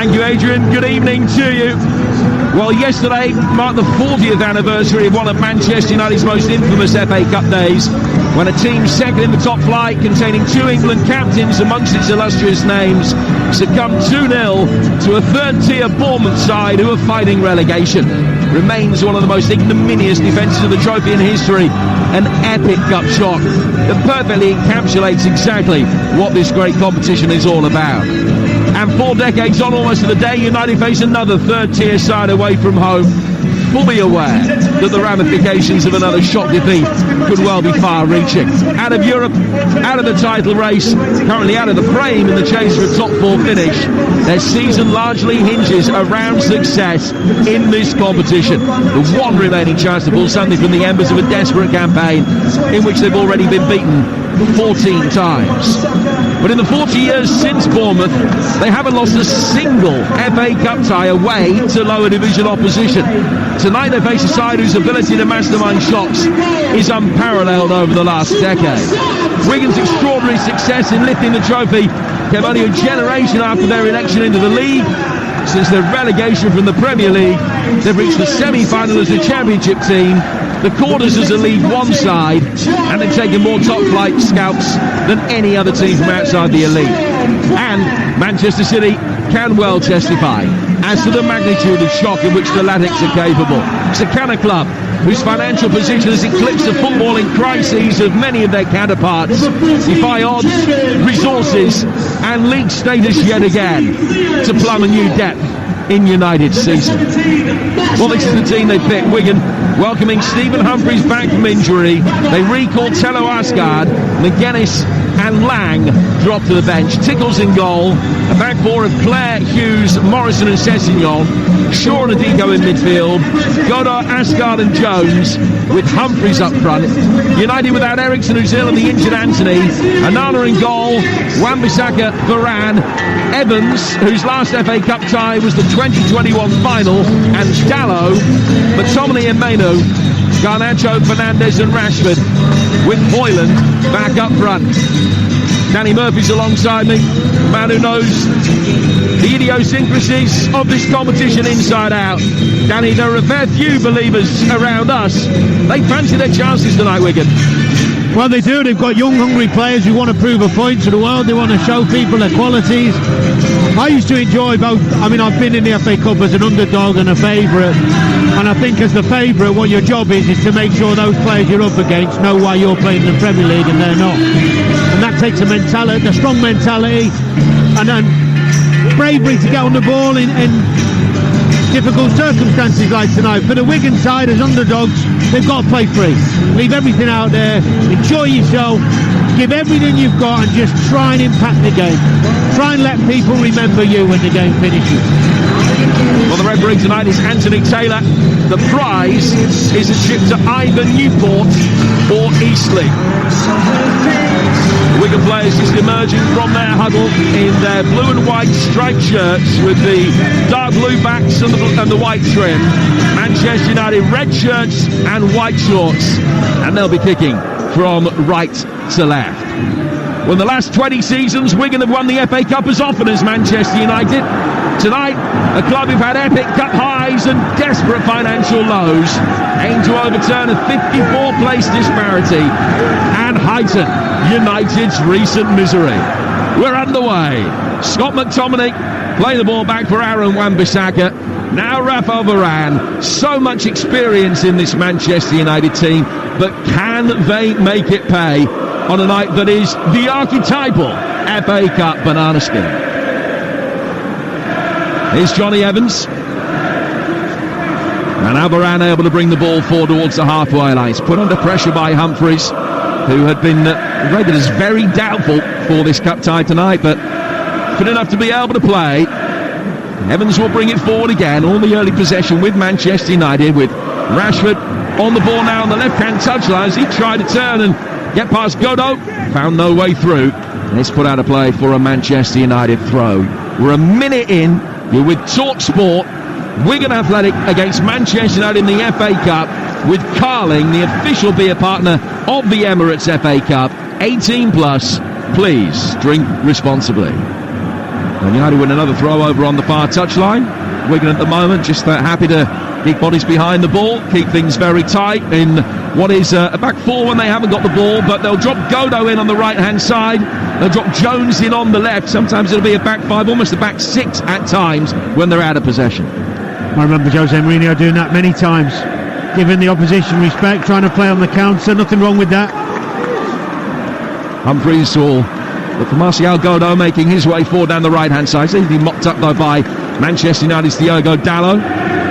Thank you, Adrian. Good evening to you. Well, yesterday marked the 40th anniversary of one of Manchester United's most infamous FA Cup days, when a team second in the top flight, containing two England captains amongst its illustrious names, succumbed 2-0 to a third-tier Bournemouth side who are fighting relegation. Remains one of the most ignominious defences of the trophy in history. An epic cup shock that perfectly encapsulates exactly what this great competition is all about. And 4 decades on, almost to the day, United face another third-tier side away from home, fully aware that the ramifications of another shock defeat could well be far-reaching. Out of Europe, out of the title race, currently out of the frame in the chase for a top-4 finish, their season largely hinges around success in this competition. The one remaining chance to pull something from the embers of a desperate campaign in which they've already been beaten 14 times. But in the 40 years since Bournemouth, they haven't lost a single FA Cup tie away to lower division opposition. Tonight they face a side whose ability to mastermind shocks is unparalleled over the last decade. Wigan's extraordinary success in lifting the trophy came only a generation after their election into the league. Since their relegation from the Premier League, they've reached the semi-final as a championship team, the quarters as a League One side, and they've taken more top-flight scalps than any other team from outside the elite. And Manchester City can well testify as to the magnitude of shock in which the Latics are capable. It's a kind of club whose financial position has eclipsed the footballing crises of many of their counterparts, defy odds, resources and league status yet again to plumb a new depth in United's season. Well, this is the team they picked. Wigan welcoming Stephen Humphreys back from injury. They recall Tello Asgard, McGuinness and Lang drop to the bench. Tickles in goal. A back four of Clare, Hughes, Morrison and Sessegnon. Shaw and Adiko in midfield. Godot, Asgard and Jones with Humphreys up front. United without Ericsson, who's ill, and the injured Anthony. Anana in goal. Wan-Bissaka, Varane, Evans, whose last FA Cup tie was the 2021 final, and Dalot, McTominay and Mainu, Garnacho, Fernandes and Rashford, with Hoyland back up front. Danny Murphy's alongside me, the man who knows the idiosyncrasies of this competition inside out. Danny, there are a fair few believers around us. They fancy their chances tonight, Wigan. Well, they do. They've got young, hungry players who want to prove a point to the world. They want to show people their qualities. I used to enjoy both. I mean, I've been in the FA Cup as an underdog and a favourite. And I think as the favourite, what your job is to make sure those players you're up against know why you're playing in the Premier League and they're not. And that takes a mentality, a strong mentality, and then bravery to get on the ball in difficult circumstances like tonight. For the Wigan side, as underdogs, they've got to play free. Leave everything out there, enjoy yourself, give everything you've got and just try and impact the game. Try and let people remember you when the game finishes. Well, the referee tonight is Anthony Taylor. The prize is a trip to either Newport or Eastleigh. The Wigan players just emerging from their huddle in their blue and white striped shirts with the dark blue backs and the white trim. Manchester United red shirts and white shorts, and they'll be kicking from right to left. Well, in the last 20 seasons, Wigan have won the FA Cup as often as Manchester United. Tonight, a club who've had epic cup highs and desperate financial lows aim to overturn a 54-place disparity and heighten United's recent misery. We're underway. Scott McTominay playing the ball back for Aaron Wan-Bissaka. Now Rafael Varane. So much experience in this Manchester United team, but can they make it pay on a night that is the archetypal FA Cup banana skin? Here's Johnny Evans. And now Varane able to bring the ball forward towards the halfway line. He's put under pressure by Humphreys, who had been rated as very doubtful for this cup tie tonight, but good enough to be able to play. Evans will bring it forward again, all the early possession with Manchester United, with Rashford on the ball now on the left-hand touchline as he tried to turn and get past Godot, found no way through, and it's put out of play for a Manchester United throw. We're a minute in. You're with Talk Sport. Wigan Athletic against Manchester United in the FA Cup, with Carling, the official beer partner of the Emirates FA Cup. 18 plus. Please drink responsibly. And United win another throw over on the far touchline. Wigan at the moment just happy to keep bodies behind the ball, keep things very tight in what is a back four when they haven't got the ball, but they'll drop Godo in on the right-hand side. They'll drop Jones in on the left. Sometimes it'll be a back five, almost a back six at times when they're out of possession. I remember Jose Mourinho doing that many times, giving the opposition respect, trying to play on the counter. Nothing wrong with that. Humphreys will look for Martial Godo making his way forward down the right-hand side. He's been mopped up though by Manchester United's Diogo Dalot.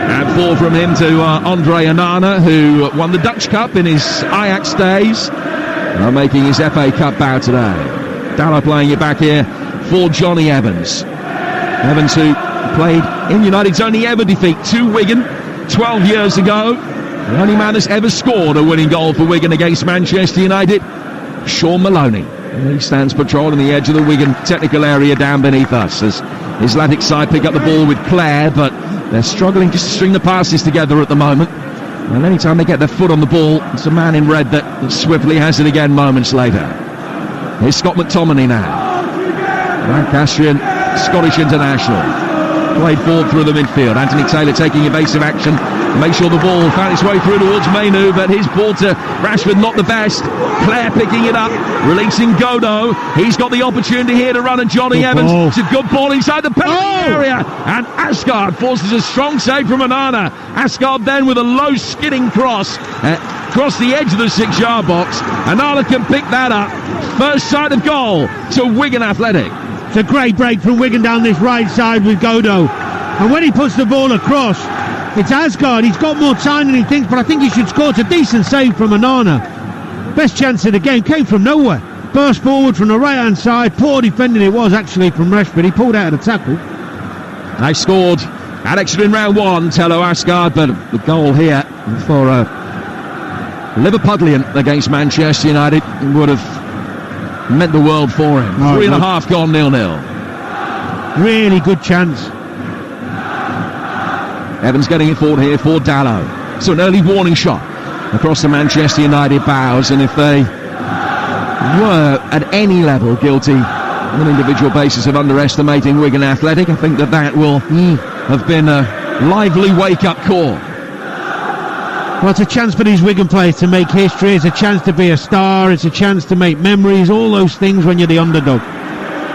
And 4 from him to Andre Onana, who won the Dutch Cup in his Ajax days. Now making his FA Cup bow today. Dalot playing it back here for Johnny Evans. Evans, who played in United's only ever defeat to Wigan 12 years ago. The only man that's ever scored a winning goal for Wigan against Manchester United, Sean Maloney. And he stands patrolling the edge of the Wigan technical area down beneath us as his Atlantic side pick up the ball with Clare, but they're struggling just to string the passes together at the moment. And anytime they get their foot on the ball, it's a man in red that swiftly has it again moments later. Here's Scott McTominay now. Lancastrian Scottish international. Played forward through the midfield. Anthony Taylor taking evasive action. Make sure the ball found its way through towards Mainu, but his ball to Rashford not the best. Clare picking it up, releasing Godo. He's got the opportunity here to run at Johnny Evans. It's a good ball inside the penalty area, and Asgard forces a strong save from Onana. Asgard then with a low skidding cross across the edge of the 6-yard box. Onana can pick that up. First sight of goal to Wigan Athletic. It's a great break from Wigan down this right side with Godo. And when he puts the ball across, it's Asgard. He's got more time than he thinks, but I think he should score. It's a decent save from Onana. Best chance of the game. Came from nowhere. Burst forward from the right-hand side. Poor defending it was actually from Rashford. He pulled out of the tackle. They scored at extra in round 1, Tello Asgard, but the goal here for Liverpudlian against Manchester United would have meant the world for him. 3.5 gone 0-0. Really good chance. Evans getting it forward here for Dalot. So an early warning shot across the Manchester United bows, and if they were at any level guilty on an individual basis of underestimating Wigan Athletic, I think that will have been a lively wake-up call. Well, it's a chance for these Wigan players to make history. It's a chance to be a star. It's a chance to make memories. All those things when you're the underdog.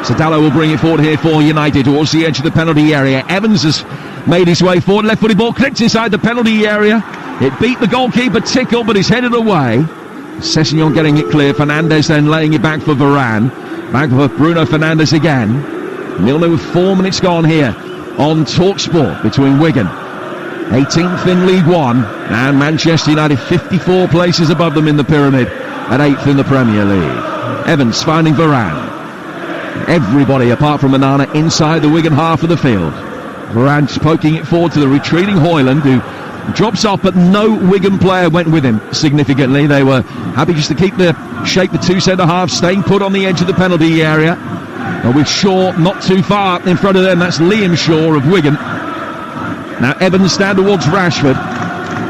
So Dalot will bring it forward here for United towards the edge of the penalty area. Evans has made his way forward. Left-footed ball clipped inside the penalty area. It beat the goalkeeper Tickle, but he's headed away. Sessegnon getting it clear. Fernandes then laying it back for Varane. Back for Bruno Fernandes again. 0-0 with 4 minutes gone here on TalkSport between Wigan, 18th in League One, and Manchester United 54 places above them in the pyramid at 8th in the Premier League. Evans finding Varane. Everybody apart from Onana inside the Wigan half of the field. Varane poking it forward to the retreating Højlund, who drops off, but no Wigan player went with him significantly. They were happy just to keep the shape, the 2 centre-halves, staying put on the edge of the penalty area. And with Shaw not too far in front of them, that's Liam Shaw of Wigan. Now Evans down towards Rashford.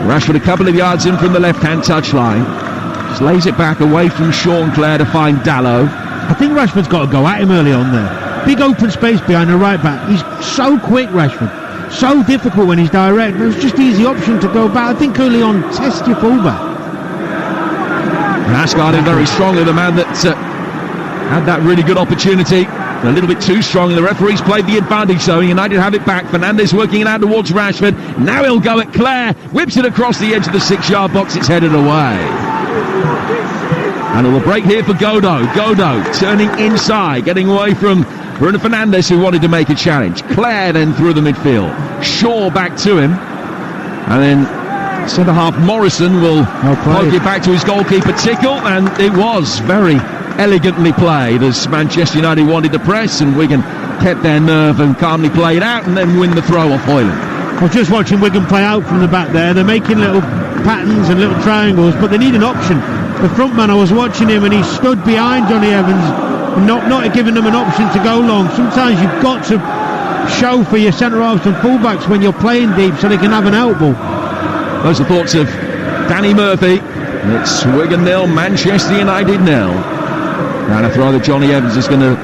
Rashford a couple of yards in from the left-hand touchline. Just lays it back away from Sean Clare to find Dalot. I think Rashford's got to go at him early on there. Big open space behind the right back. He's so quick, Rashford. So difficult when he's direct. It was just easy option to go back. I think early on, test your fullback. Asgard in very strongly, the man that had that really good opportunity. A little bit too strong, and the referee's played the advantage, so United have it back. Fernandes working it out towards Rashford. Now he'll go at Clare. Whips it across the edge of the 6-yard box. It's headed away. And a break here for Godo. Godo turning inside, getting away from Bruno Fernandes, who wanted to make a challenge. Clare then through the midfield. Shaw back to him. And then centre-half Morrison will poke it back to his goalkeeper Tickle, and it was very elegantly played as Manchester United wanted to press, and Wigan kept their nerve and calmly played out and then win the throw off Højlund. I was just watching Wigan play out from the back there. They're making little patterns and little triangles, but they need an option. The front man, I was watching him and he stood behind Johnny Evans, not giving them an option to go long. Sometimes you've got to show for your centre-halves and full-backs when you're playing deep so they can have an outball. Those are thoughts of Danny Murphy. It's Wigan 0, Manchester United 0. And a throw that Johnny Evans is going to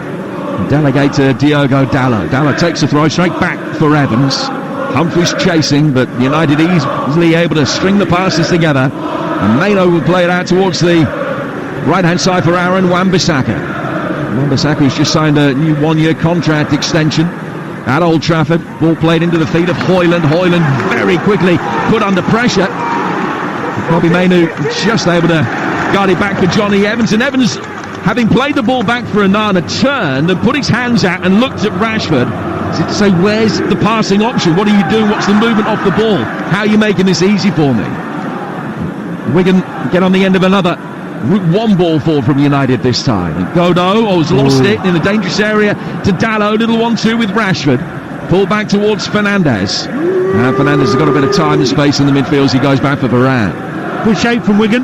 Delegate to Diogo Dalot. Dalot takes a throw straight back for Evans. Humphries chasing, but United easily able to string the passes together. And Maino will play it out towards the right-hand side for Aaron Wan-Bissaka. Wan-Bissaka has just signed a new one-year contract extension at Old Trafford. Ball played into the feet of Højlund. Højlund very quickly put under pressure. Bobby Maino just able to guard it back for Johnny Evans. And Evans, having played the ball back for Onana, turned and put his hands out and looked at Rashford to say, where's the passing option? What are you doing? What's the movement off the ball? How are you making this easy for me? Wigan get on the end of another Route 1 ball forward from United this time. And Godot has lost it in the dangerous area to Dalot. Little 1-2 with Rashford. Pull back towards Fernandes. Fernandes has got a bit of time and space in the midfield as he goes back for Varane. Good shape from Wigan.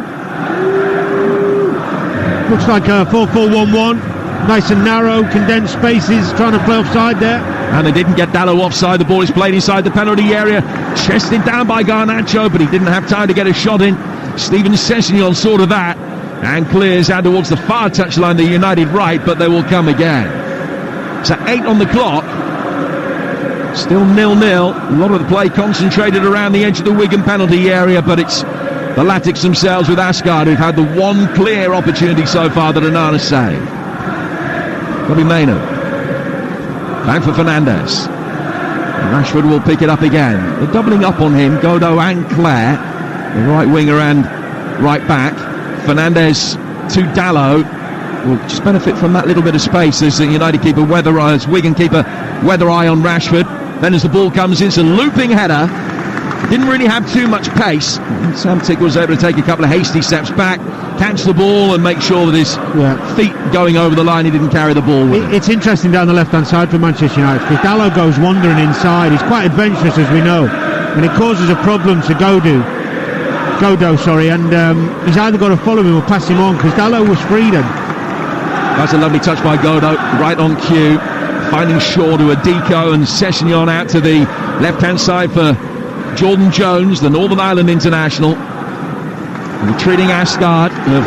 Looks like a 4-4-1-1. Nice and narrow, condensed spaces, trying to play offside there. And they didn't get Dalot offside. The ball is played inside the penalty area. Chested down by Garnacho, but he didn't have time to get a shot in. Steven Sessegnon saw to that and clears out towards the far touchline, the United right, but they will come again. So 8 on the clock. Still 0-0. A lot of the play concentrated around the edge of the Wigan penalty area, but it's the Latics themselves with Asgard who've had the one clear opportunity so far that Onana saved. Bobby Maino. Back for Fernandes. Rashford will pick it up again. They're doubling up on him, Godot and Clare, the right winger and right back. Fernandes to Dalot. Will just benefit from that little bit of space as the United keeper Wigan keeper weather eye on Rashford. Then as the ball comes in, it's a looping header. Didn't really have too much pace. Sam Tick was able to take a couple of hasty steps back, catch the ball and make sure that his feet going over the line, he didn't carry the ball with him. It's interesting down the left-hand side for Manchester United because Dalot goes wandering inside. He's quite adventurous, as we know, and it causes a problem to Godot, and he's either got to follow him or pass him on because Dalot was free then. That's a lovely touch by Godot, right on cue, finding Shaw to a deco and Sessegnon out to the left-hand side for Jordan Jones, the Northern Ireland international. And treating Asgard of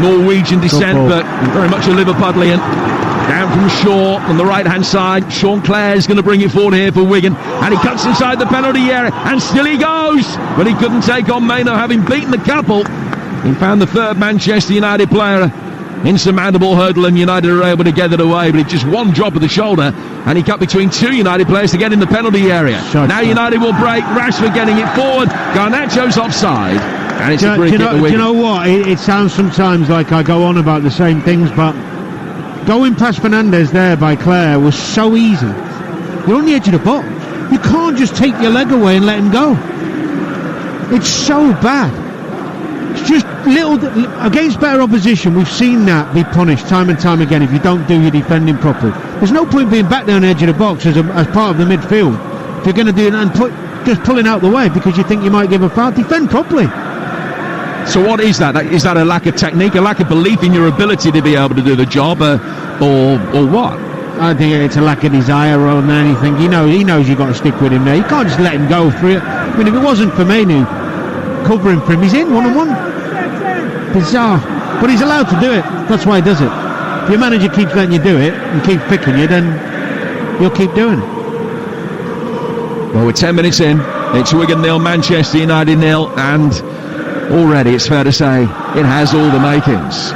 Norwegian descent, but very much a Liverpudlian. Down from Shaw on the right-hand side. Sean Clare's going to bring it forward here for Wigan. And he cuts inside the penalty area. And still he goes. But he couldn't take on Maino, having beaten the couple. He found the third Manchester United player. Insurmountable hurdle, and United are able to get it away, but it's just one drop of the shoulder and he cut between two United players to get in the penalty area. Now United will break. Rashford getting it forward. Garnacho's offside, and it's a free kick to Wigan. Do you know what? It sounds sometimes like I go on about the same things, but going past Fernandes there by Clare was so easy. You're on the edge of the box. You can't just take your leg away and let him go. It's so bad. It's just little against better opposition. We've seen that be punished time and time again if you don't do your defending properly. There's no point being back down the edge of the box as part of the midfield if you're going to do it and just pulling out the way because you think you might give a foul. Defend properly. So what is that? Is that a lack of technique, a lack of belief in your ability to be able to do the job, or what? I think it's a lack of desire rather than anything. He knows you've got to stick with him there. You can't just let him go through it. I mean, if it wasn't for Mainu covering for him, he's in one-on-one. Bizarre, but he's allowed to do it. That's why he does it. If your manager keeps letting you do it and keeps picking you, then you'll keep doing it. Well, we're 10 minutes in. It's Wigan 0, Manchester United 0, and already it's fair to say it has all the makings.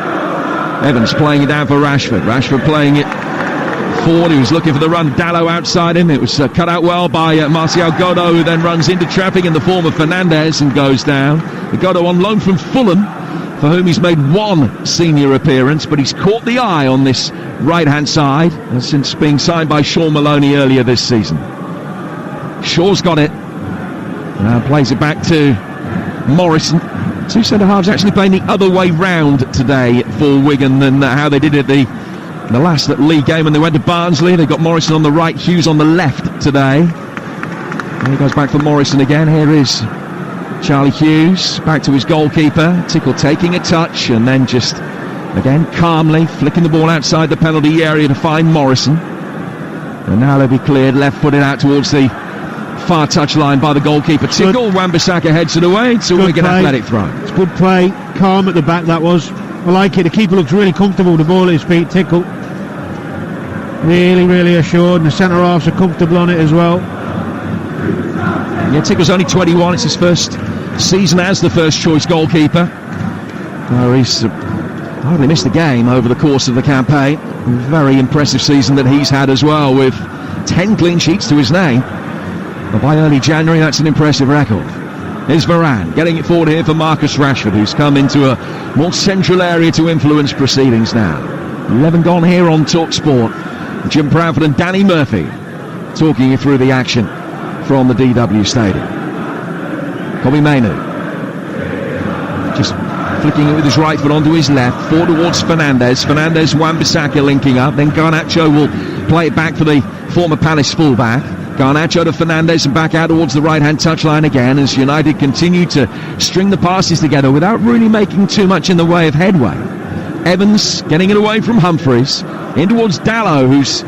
Evans playing it down for Rashford. Rashford playing it forward. He was looking for the run. Dalot outside him. It was cut out well by Martial Godot, who then runs into traffic in the form of Fernandes and goes down. Godot on loan from Fulham, for whom he's made one senior appearance, but he's caught the eye on this right-hand side since being signed by Sean Maloney earlier this season. Shaw's got it. Now plays it back to Morrison. Two centre-halves actually playing the other way round today for Wigan than how they did it the last league game when they went to Barnsley. They've got Morrison on the right, Hughes on the left today. And he goes back for Morrison again. Here is Charlie Hughes, back to his goalkeeper. Tickle taking a touch and then just, again, calmly flicking the ball outside the penalty area to find Morrison. And now they'll be cleared, left-footed out towards the far touch line by the goalkeeper. Tickle, Wan-Bissaka heads it away to Wigan Athletic throw. It's good play, calm at the back that was. I like it, the keeper looks really comfortable with the ball at his feet. Tickle. Really assured, and the centre halves are comfortable on it as well. Yeah, Tickle's only 21. It's his first season as the first choice goalkeeper. Oh, he's hardly missed a game over the course of the campaign. Very impressive season that he's had as well, with 10 clean sheets to his name. But by early January, that's an impressive record. Here's Varane getting it forward here for Marcus Rashford, who's come into a more central area to influence proceedings now. 11 gone here on TalkSport. Jim Proudfoot and Danny Murphy talking you through the action from the DW Stadium. Kobbie Mainoo just flicking it with his right foot onto his left, forward towards Fernandes. Wan-Bissaka linking up, then Garnacho will play it back for the former Palace fullback. Garnacho to Fernandes and back out towards the right-hand touchline again as United continue to string the passes together without really making too much in the way of headway. Evans getting it away from Humphreys, in towards Dalot, who's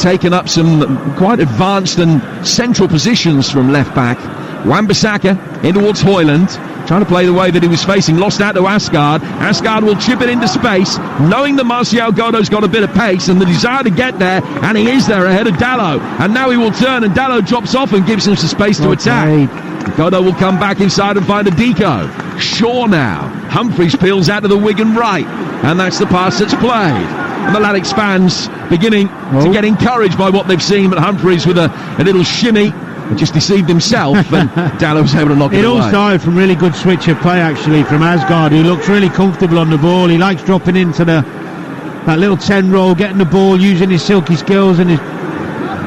taken up some quite advanced and central positions from left-back. Wan-Bissaka in towards Højlund, trying to play the way that he was facing, lost out to Asgard. Asgard will chip it into space, knowing that Martial Godo's got a bit of pace and the desire to get there, and he is there ahead of Dalot. And now he will turn, and Dalot drops off and gives him some space to attack. Godo will come back inside and find a deco. Shaw now. Humphreys peels out to the Wigan right, and that's the pass that's played. And the lad expands, beginning to get encouraged by what they've seen, but Humphreys with a little shimmy just deceived himself, and Dalot was able to knock it away. It all started from really good switch of play, actually, from Asgard, who looks really comfortable on the ball. He likes dropping into that little 10 roll, getting the ball, using his silky skills and his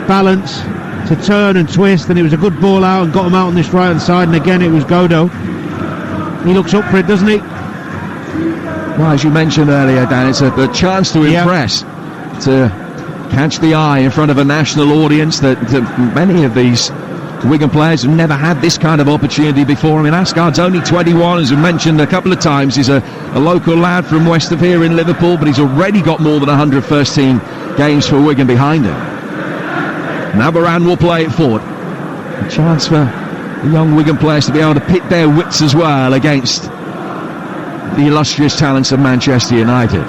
balance to turn and twist, and it was a good ball out and got him out on this right hand side, and again it was Godo. He looks up for it, doesn't he? Well, as you mentioned earlier, Dan, it's a chance to impress, to catch the eye in front of a national audience that many of these Wigan players have never had this kind of opportunity before. I mean, Asgard's only 21, as we mentioned a couple of times. He's a local lad from west of here in Liverpool, but he's already got more than 100 first-team games for Wigan behind him. Now Varane will play it forward. A chance for the young Wigan players to be able to pit their wits as well against the illustrious talents of Manchester United.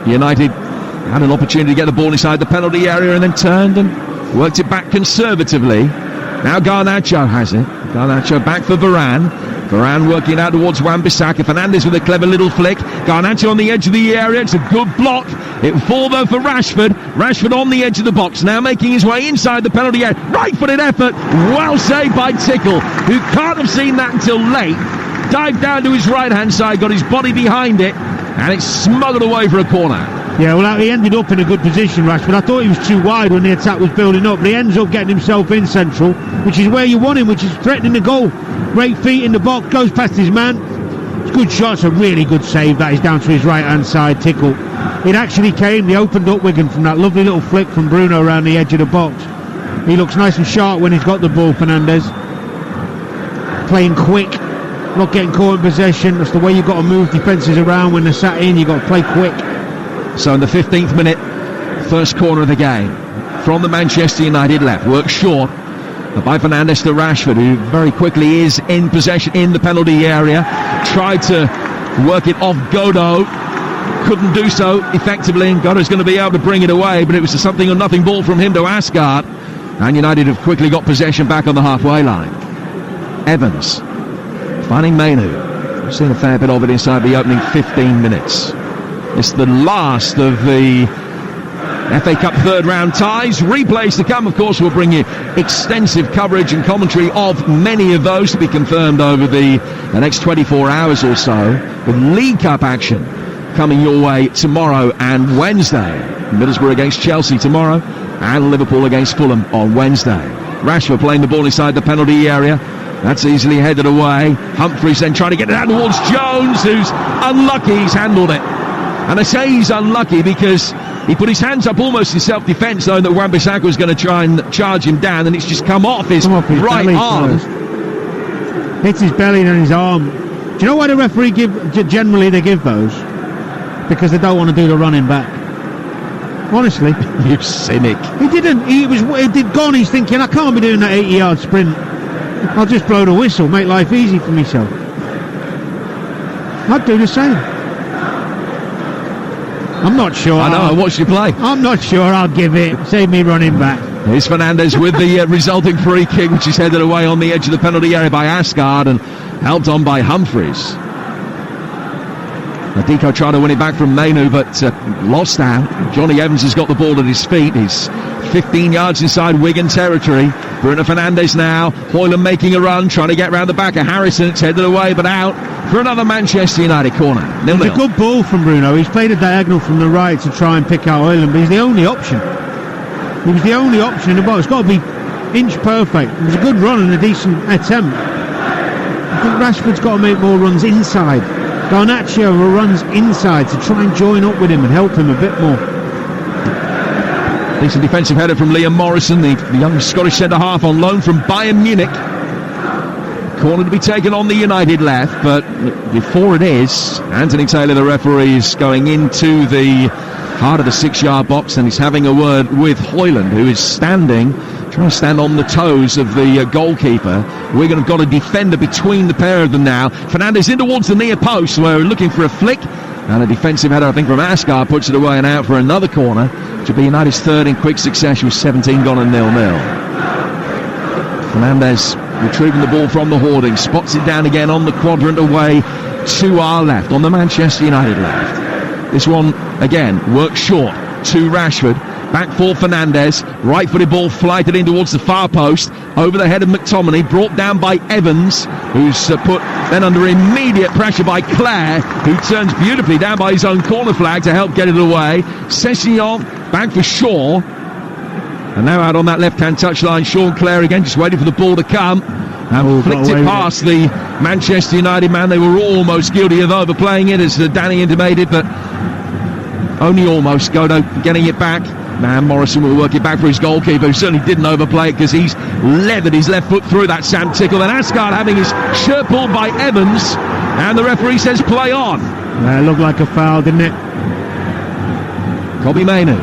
United had an opportunity to get the ball inside the penalty area and then turned and worked it back conservatively. Now Garnacho has it. Garnacho back for Varane. Varane working out towards Wan-Bissaka. Fernandes with a clever little flick. Garnacho on the edge of the area. It's a good block. It will fall though for Rashford. Rashford on the edge of the box, now making his way inside the penalty area. Right-footed effort. Well saved by Tickle, who can't have seen that until late. Dived down to his right-hand side, got his body behind it, and it's smuggled away for a corner. Yeah, well, he ended up in a good position, Rashford. I thought he was too wide when the attack was building up, but he ends up getting himself in central, which is where you want him, which is threatening the goal. Great feet in the box, goes past his man. It's good shots, a really good save. That is down to his right-hand side, Tickle. It actually came, they opened up Wigan from that lovely little flick from Bruno around the edge of the box. He looks nice and sharp when he's got the ball, Fernandes. Playing quick, not getting caught in possession. That's the way you've got to move defences around when they're sat in. You've got to play quick. So in the 15th minute, first corner of the game, from the Manchester United left, works short by Fernandes to Rashford, who very quickly is in possession in the penalty area. Tried to work it off Godo, couldn't do so effectively, and Godo's going to be able to bring it away, but it was a something or nothing ball from him to Asgard, and United have quickly got possession back on the halfway line. Evans finding Mainoo. We've seen a fair bit of it inside the opening 15 minutes. It's the last of the FA Cup third round ties. Replays to come, of course. We'll bring you extensive coverage and commentary of many of those to be confirmed over the next 24 hours or so, with League Cup action coming your way tomorrow and Wednesday. Middlesbrough against Chelsea tomorrow and Liverpool against Fulham on Wednesday. Rashford playing the ball inside the penalty area. That's easily headed away. Humphreys then trying to get it out towards Jones, who's unlucky. He's handled it. And I say he's unlucky because he put his hands up almost in self-defence, knowing that Wan-Bissaka was going to try and charge him down, and it's just come off his right arm. Hits his belly and his arm. Do you know why the referee generally they give those? Because they don't want to do the running back. Honestly. You cynic. He didn't. He did gone. He's thinking, I can't be doing that 80-yard sprint. I'll just blow the whistle, make life easy for myself. I'd do the same. I'm not sure. I know, I watched you play. I'm not sure I'll give it. Save me running back. Here's Fernandez with the resulting free kick, which is headed away on the edge of the penalty area by Asgard and helped on by Humphreys. Deco tried to win it back from Mainu, but lost out. Johnny Evans has got the ball at his feet. He's 15 yards inside Wigan territory. Bruno Fernandes now. Hoyland making a run, trying to get round the back of Harrison. It's headed away, but out for another Manchester United corner. 0-0. It's a good ball from Bruno. He's played a diagonal from the right to try and pick out Hoyland, but he's the only option. He was the only option in the ball. It's got to be inch perfect. It was a good run and a decent attempt. I think Rashford's got to make more runs inside. Garnacho runs inside to try and join up with him and help him a bit more. Decent defensive header from Liam Morrison, the young Scottish centre-half on loan from Bayern Munich. Corner to be taken on the United left, but before it is, Anthony Taylor, the referee, is going into the heart of the 6-yard box, and he's having a word with Hoyland, who is standing, trying to stand on the toes of the goalkeeper. Wigan have got a defender between the pair of them now. Fernandes in towards the near post, where we're looking for a flick, and a defensive header, I think, from Asgard puts it away and out for another corner, which will be United's third in quick succession with 17 gone and 0-0. Fernandes retrieving the ball from the hoarding, spots it down again on the quadrant away to our left, on the Manchester United left. This one, again, works short to Rashford. Back for Fernandes. Right-footed ball flighted in towards the far post. Over the head of McTominay. Brought down by Evans, who's put then under immediate pressure by Clare, who turns beautifully down by his own corner flag to help get it away. Sessegnon back for Shaw. And now out on that left-hand touchline, Sean Clare again, just waiting for the ball to come. And flicked it past the Manchester United man. They were almost guilty of overplaying it, as Danny intimated, but only almost. Godo getting it back. Now Morrison will work it back for his goalkeeper, who certainly didn't overplay it because he's leathered his left foot through that Sam Tickle. And Asgard having his shirt pulled by Evans, and the referee says play on. It looked like a foul, didn't it? Kobbie Mainoo.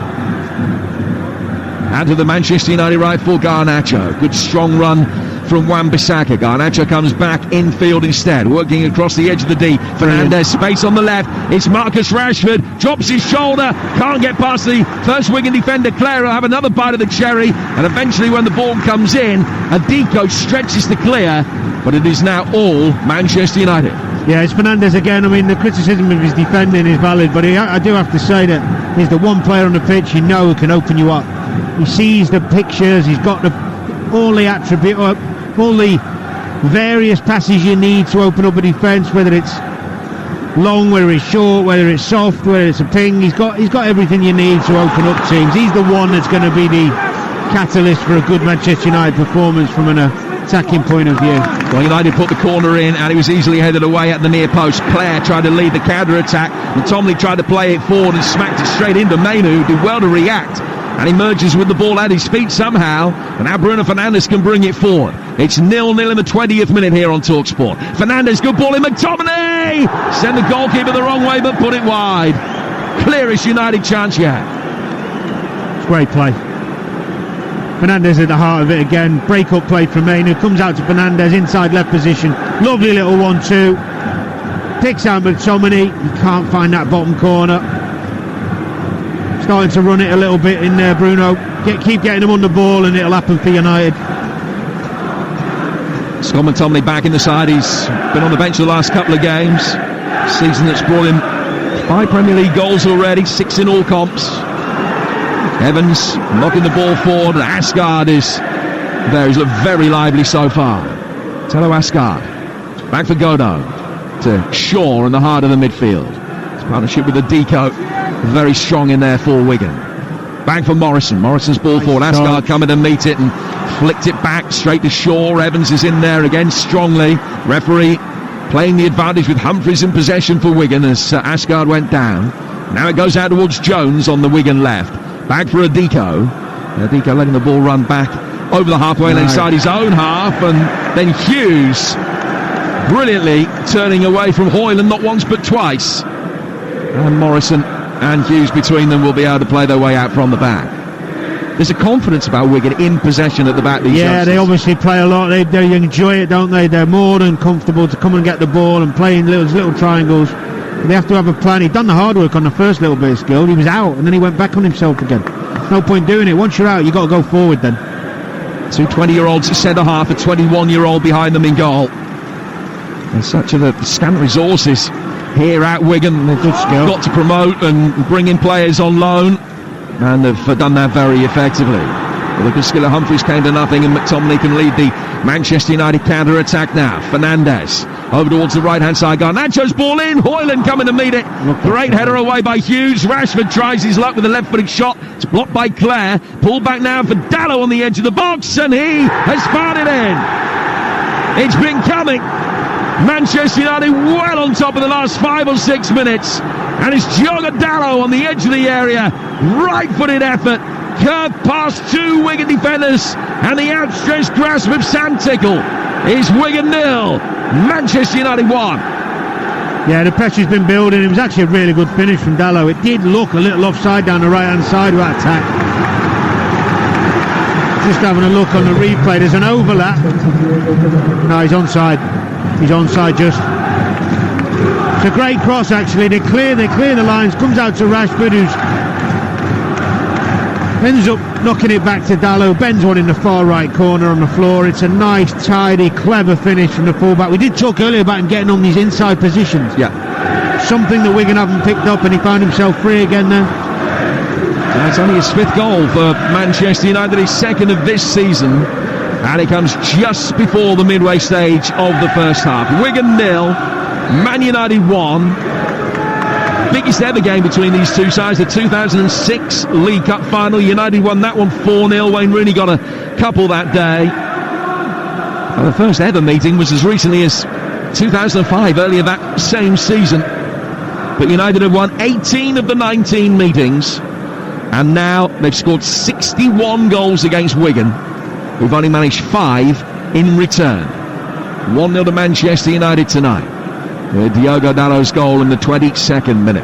Out to the Manchester United right for Garnacho. Good strong run from Wan-Bissaka. Garnacho comes back infield instead, working across the edge of the D. Fernandes, space on the left. It's Marcus Rashford, drops his shoulder, can't get past the first Wigan defender. Clare will have another bite of the cherry, and eventually when the ball comes in, Adiko stretches to clear, but it is now all Manchester United. Yeah, it's Fernandes again. I mean, the criticism of his defending is valid, but I do have to say that he's the one player on the pitch you know who can open you up. He sees the pictures, he's got all the attributes, all the various passes you need to open up a defence, whether it's long, whether it's short, whether it's soft, whether it's a ping. He's got everything you need to open up teams. He's the one that's going to be the catalyst for a good Manchester United performance from an attacking point of view. Well, United put the corner in, and it was easily headed away at the near post. Clare tried to lead the counter-attack, and Tomley tried to play it forward and smacked it straight into Mainoo, who did well to react, and emerges with the ball at his feet somehow, and now Bruno Fernandes can bring it forward. It's 0-0 in the 20th minute here on TalkSport. Fernandes, good ball in. McTominay sent the goalkeeper the wrong way, but put it wide. Clearest United chance yet. It's great play. Fernandes at the heart of it again. Break-up play from Mainoo, comes out to Fernandes, inside left position. Lovely little 1-2. Picks out McTominay. You can't find that bottom corner. Starting to run it a little bit in there, Bruno. Keep getting him on the ball and it'll happen for United. Scott McTominay back in the side. He's been on the bench the last couple of games. Season that's brought him 5 Premier League goals already, 6 in all comps. Evans knocking the ball forward. Asgard is there. He's looked very lively so far. Tello Asgard. Back for Godo to Shaw in the heart of the midfield. His partnership with the Deco very strong in there for Wigan. Back for Morrison. Morrison's ball forward. Asgard coming to meet it and flicked it back straight to Shaw. Evans is in there again strongly. Referee playing the advantage with Humphreys in possession for Wigan as Asgard went down. Now it goes out towards Jones on the Wigan left. Back for Adiko. Adiko letting the ball run back over the halfway line inside his own half, and then Hughes brilliantly turning away from Hoyland not once but twice. And Morrison and Hughes between them will be able to play their way out from the back. There's a confidence about Wigan in possession at the back. They obviously play a lot. They enjoy it, don't they? They're more than comfortable to come and get the ball and play in little triangles. They have to have a plan. He'd done the hard work on the first little bit of skill. He was out, and then he went back on himself again. No point doing it. Once you're out, you've got to go forward then. Two 20-year-olds at centre-half, a 21-year-old behind them in goal. And such are the scant resources here at Wigan. They've got to promote and bring in players on loan, and they've done that very effectively. Well, the good skill of Humphreys came to nothing, and McTominay can lead the Manchester United counter-attack now. Fernandes over towards the right-hand side. Garnacho's ball in. Hoyland coming to meet it. Great header away by Hughes. Rashford tries his luck with a left-footed shot. It's blocked by Clare. Pulled back now for Dallow on the edge of the box, and he has fired it in. It's been coming. Manchester United well on top of the last 5 or 6 minutes, and it's Diogo Dallow on the edge of the area. Right-footed effort. Curved past 2 Wigan defenders, and the outstretched grasp of Sam Tickle is Wigan 0, Manchester United 1. Yeah, the pressure's been building. It was actually a really good finish from Dallow. It did look a little offside down the right-hand side of that attack. Just having a look on the replay, there's an overlap. No, he's onside. He's onside just. It's a great cross actually. They clear the lines, comes out to Rashford, who's ends up knocking it back to Dallow. Bends one in the far right corner on the floor. It's a nice, tidy, clever finish from the fullback. We did talk earlier about him getting on these inside positions. Yeah. Something that Wigan haven't picked up, and he found himself free again there. That's only his 5th goal for Manchester United, his 2nd of this season, and it comes just before the midway stage of the first half. Wigan 0, Man United 1. Biggest ever game between these two sides, the 2006 League Cup final. United won that one 4-0. Wayne Rooney got a couple that day. Well, the first ever meeting was as recently as 2005, earlier that same season. But United have won 18 of the 19 meetings, and now they've scored 61 goals against Wigan, who've only managed 5 in return. 1-0 to Manchester United tonight, with Diogo Dallow's goal in the 22nd minute.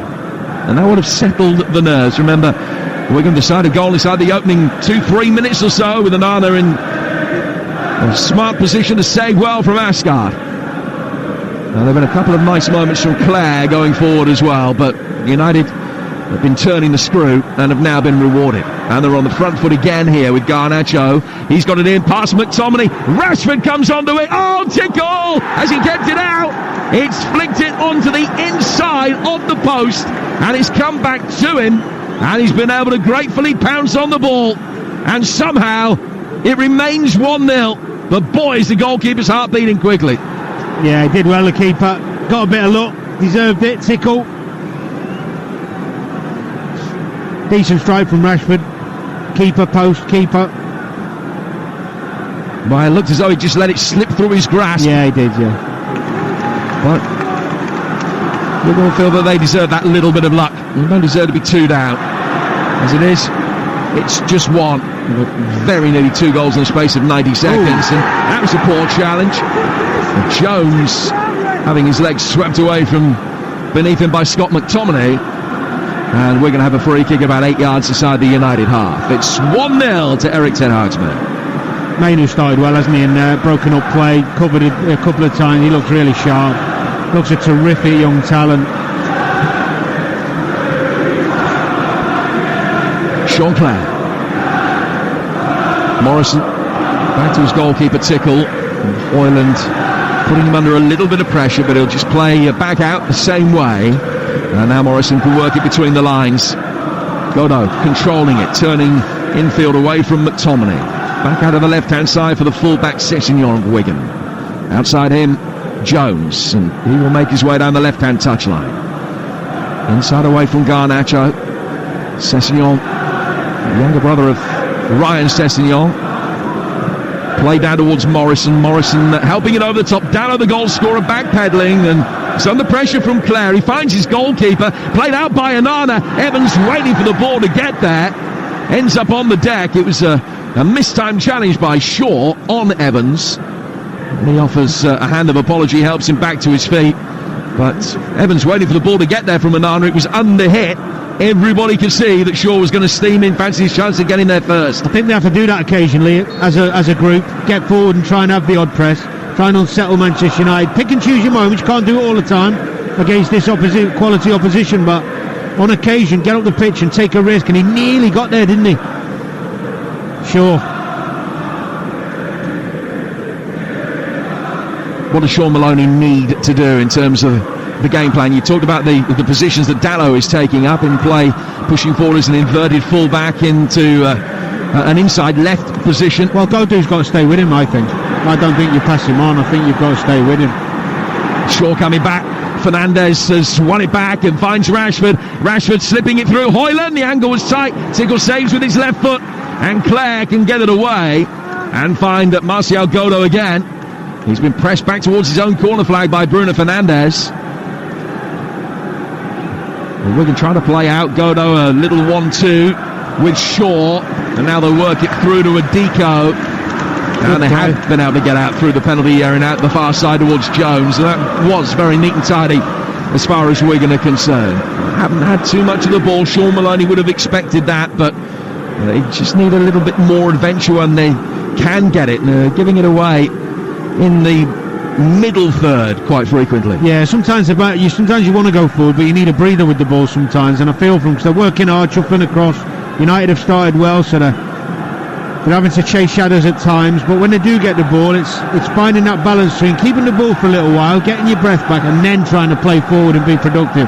And that would have settled the nerves. Remember, Wigan decided goal inside the opening 2-3 minutes or so, with Onana in a smart position to save well from Asgard. Now, there have been a couple of nice moments from Clare going forward as well, but United have been turning the screw and have now been rewarded. And they're on the front foot again here with Garnacho. He's got it in past McTominay. Rashford comes onto it. Oh, Tickle! As he gets it out, it's flicked it onto the inside of the post, and it's come back to him, and he's been able to gratefully pounce on the ball, and somehow it remains 1-0. But boy, is the goalkeeper's heart beating quickly. Yeah, he did well, the keeper. Got a bit of luck. Deserved it. Tickle. Decent strike from Rashford. Keeper, post, keeper. Well, it looked as though he just let it slip through his grasp. Yeah, he did, yeah. But we all feel that they deserve that little bit of luck. They don't deserve to be 2 down. As it is, it's just 1. Very nearly 2 goals in the space of 90 seconds. And that was a poor challenge. And Jones having his legs swept away from beneath him by Scott McTominay. And we're going to have a free kick about 8 yards inside the United half. It's 1-0 to Erik ten Hag's men. Mainu started well, hasn't he, in broken up play, covered it a couple of times. He looks really sharp. Looks a terrific young talent. Sean Clare. Morrison back to his goalkeeper Tickle. Hoyland putting him under a little bit of pressure, but he'll just play back out the same way. And now Morrison can work it between the lines. Godot controlling it, turning infield away from McTominay. Back out of the left-hand side for the full-back Sessegnon of Wigan. Outside him, Jones, and he will make his way down the left-hand touchline. Inside away from Garnacho. Sessegnon, the younger brother of Ryan Sessegnon. Play down towards Morrison. Morrison helping it over the top. Dallow, the goal scorer, backpedaling, and it's under pressure from Clare. He finds his goalkeeper. Played out by Onana. Evans waiting for the ball to get there. Ends up on the deck. It was a mistimed challenge by Shaw on Evans. And he offers a hand of apology, helps him back to his feet. But Evans waiting for the ball to get there from Onana. It was under hit. Everybody could see that Shaw was going to steam in, fancy his chance of getting there first. I think they have to do that occasionally as a group. Get forward and try and have the odd press. Try and unsettle Manchester United. Pick and choose your moments. You can't do it all the time. against this quality opposition, but on occasion get up the pitch and take a risk, and he nearly got there, didn't he? Sure. What does Sean Maloney need to do in terms of the game plan? You talked about the positions that Dalot is taking up in play, pushing forward as an inverted full-back into an inside left position. Well, Godou's got to stay with him, I think. I don't think you pass him on. I think you've got to stay with him. Shaw coming back. Fernandez has won it back and finds Rashford. Rashford slipping it through. Hoyland, the angle was tight. Tickle saves with his left foot, and Clare can get it away and find that Martial Godou again. He's been pressed back towards his own corner flag by Bruno Fernandes. Well, Wigan trying to play out Godou, a little 1-2 with Shaw, and now they'll work it through to Adiko. And they have been able to get out through the penalty area and out the far side towards Jones. And that was very neat and tidy as far as Wigan are concerned. Haven't had too much of the ball. Sean Maloney would have expected that, but they just need a little bit more adventure when they can get it. And they're giving it away in the middle third quite frequently. Yeah, sometimes you want to go forward, but you need a breather with the ball sometimes, and I feel for them because they're working hard, chuffing across. United have started well, so they're having to chase shadows at times, but when they do get the ball, it's finding that balance between keeping the ball for a little while, getting your breath back, and then trying to play forward and be productive.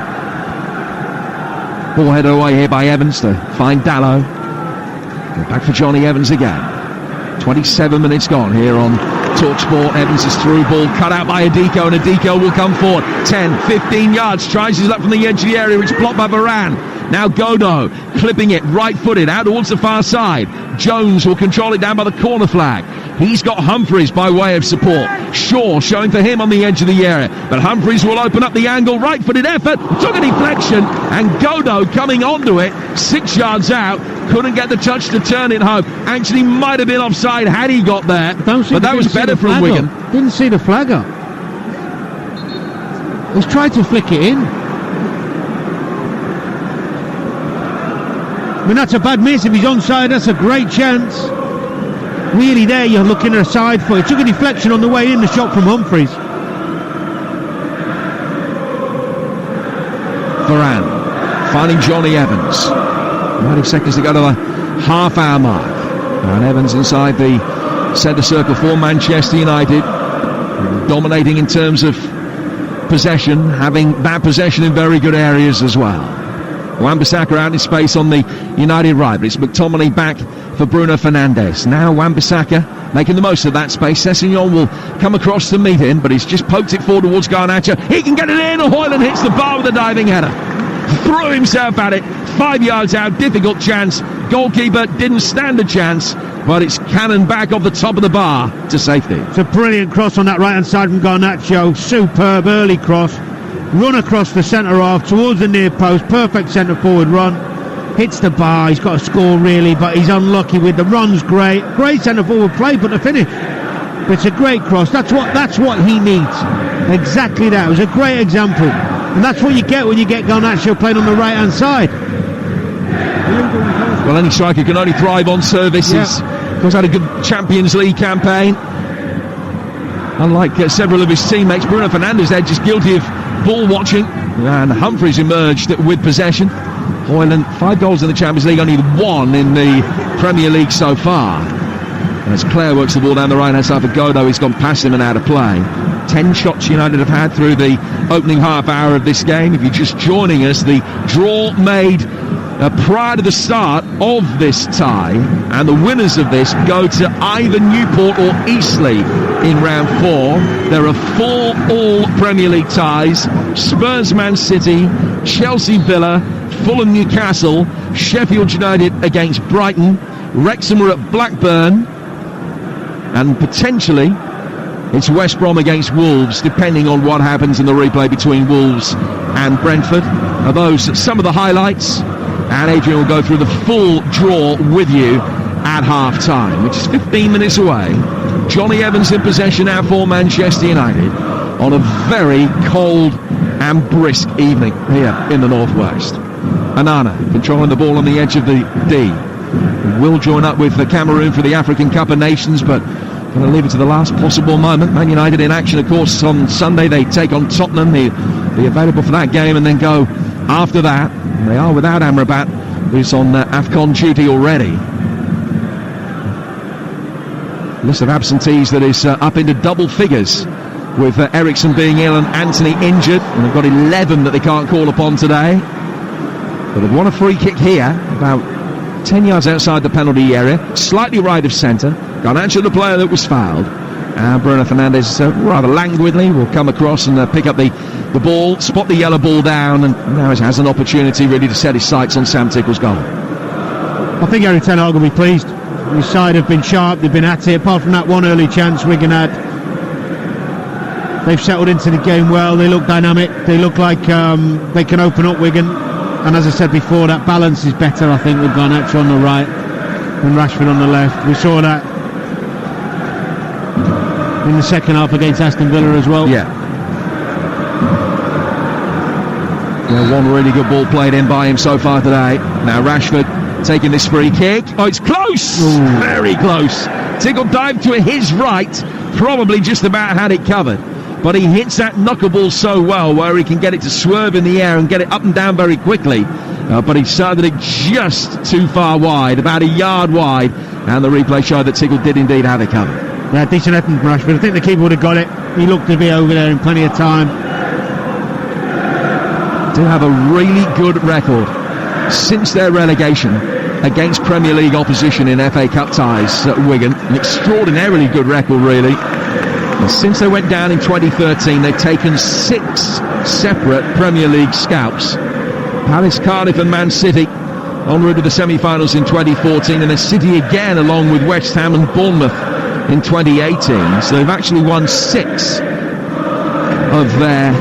Ball headed away here by Evans to find Dalot. Back for Johnny Evans again. 27 minutes gone here on TalkSport. Evans is through ball cut out by Adiko, and Adiko will come forward 10, 15 yards, tries his luck from the edge of the area. It's blocked by Varane. Now Godou clipping it right-footed out towards the far side. Jones will control it down by the corner flag. He's got Humphreys by way of support. Shaw showing for him on the edge of the area, but Humphreys will open up the angle. Right-footed effort, took a deflection, and Godou coming onto it 6 yards out, couldn't get the touch to turn it home. Actually might have been offside had he got there, but that was better from Wigan. Didn't see the flag up. He's tried to flick it in. I mean, that's a bad miss. If he's onside, that's a great chance. Really there, you're looking at a side foot. It took a deflection on the way in, the shot from Humphreys. Varane finding Johnny Evans. 90 seconds to go to the half-hour mark. And Evans inside the centre circle for Manchester United. Dominating in terms of possession, having that possession in very good areas as well. Wan-Bissaka out in space on the United right, but it's McTominay back for Bruno Fernandes. Now Wan-Bissaka making the most of that space. Sessegnon will come across to meet him, but he's just poked it forward towards Garnacho. He can get it in, and Hoyland hits the bar with a diving header. Threw himself at it, 5 yards out, difficult chance. Goalkeeper didn't stand a chance, but it's cannoned back off the top of the bar to safety. It's a brilliant cross on that right-hand side from Garnacho. Superb early cross. Run across the centre half towards the near post, perfect centre forward run, hits the bar. He's got to score really, but he's unlucky with the run's great centre forward play, but the finish, it's a great cross. That's what he needs, exactly that. It was a great example, and that's what you get when you get Garnacho playing on the right hand side. Well, any striker can only thrive on services. Of course, had a good Champions League campaign, unlike several of his teammates. Bruno Fernandes there just guilty of ball watching, and Humphreys emerged with possession. Hoyland, 5 goals in the Champions League, only 1 in the Premier League so far. And as Clare works the ball down the right hand side for Godou, he's gone past him and out of play. 10 shots United have had through the opening half hour of this game. If you're just joining us, the draw made prior to the start of this tie, and the winners of this go to either Newport or Eastleigh in round 4. There are 4 all Premier League ties: Spurs Man City, Chelsea Villa, Fulham Newcastle, Sheffield United against Brighton, Wrexham are at Blackburn, and potentially it's West Brom against Wolves, depending on what happens in the replay between Wolves and Brentford. Are those some of the highlights? And Adrian will go through the full draw with you at half-time, which is 15 minutes away. Johnny Evans in possession now for Manchester United on a very cold and brisk evening here in the northwest. Anana controlling the ball on the edge of the D. Will join up with the Cameroon for the African Cup of Nations, but going to leave it to the last possible moment. Man United in action, of course, on Sunday. They take on Tottenham. They'll be available for that game and then go after that. And they are without Amrabat, who's on AFCON duty already. List of absentees that is up into double figures, with Ericsson being ill and Anthony injured, and they've got 11 that they can't call upon today. But they've won a free kick here, about 10 yards outside the penalty area, slightly right of centre. Garnacho, the player that was fouled. And Bruno Fernandes, rather languidly, will come across and pick up the ball, spot the yellow ball down, and now has an opportunity really to set his sights on Sam Tickle's goal. I think Eric Ten Hag will be pleased. His side have been sharp, they've been at it. Apart from that one early chance Wigan had, they've settled into the game well. They look dynamic, they look like they can open up Wigan. And as I said before, that balance is better, I think, with Garnacho on the right and Rashford on the left. We saw that in the second half against Aston Villa as well. Yeah, one really good ball played in by him so far today. Now Rashford taking this free kick. Oh, it's close! Ooh. Very close. Tickle dived to his right, probably just about had it covered. But he hits that knuckleball so well, where he can get it to swerve in the air and get it up and down very quickly. But he started it just too far wide, about a yard wide, and the replay showed that Tickle did indeed have it covered. Yeah, decent effort from Rashford. I think the keeper would have got it. He looked to be over there in plenty of time. Do have a really good record since their relegation against Premier League opposition in FA Cup ties at Wigan. An extraordinarily good record, really. And since they went down in 2013, they've taken 6 separate Premier League scalps. Palace, Cardiff and Man City en route to the semi-finals in 2014, and then City again along with West Ham and Bournemouth in 2018. So they've actually won 6 of their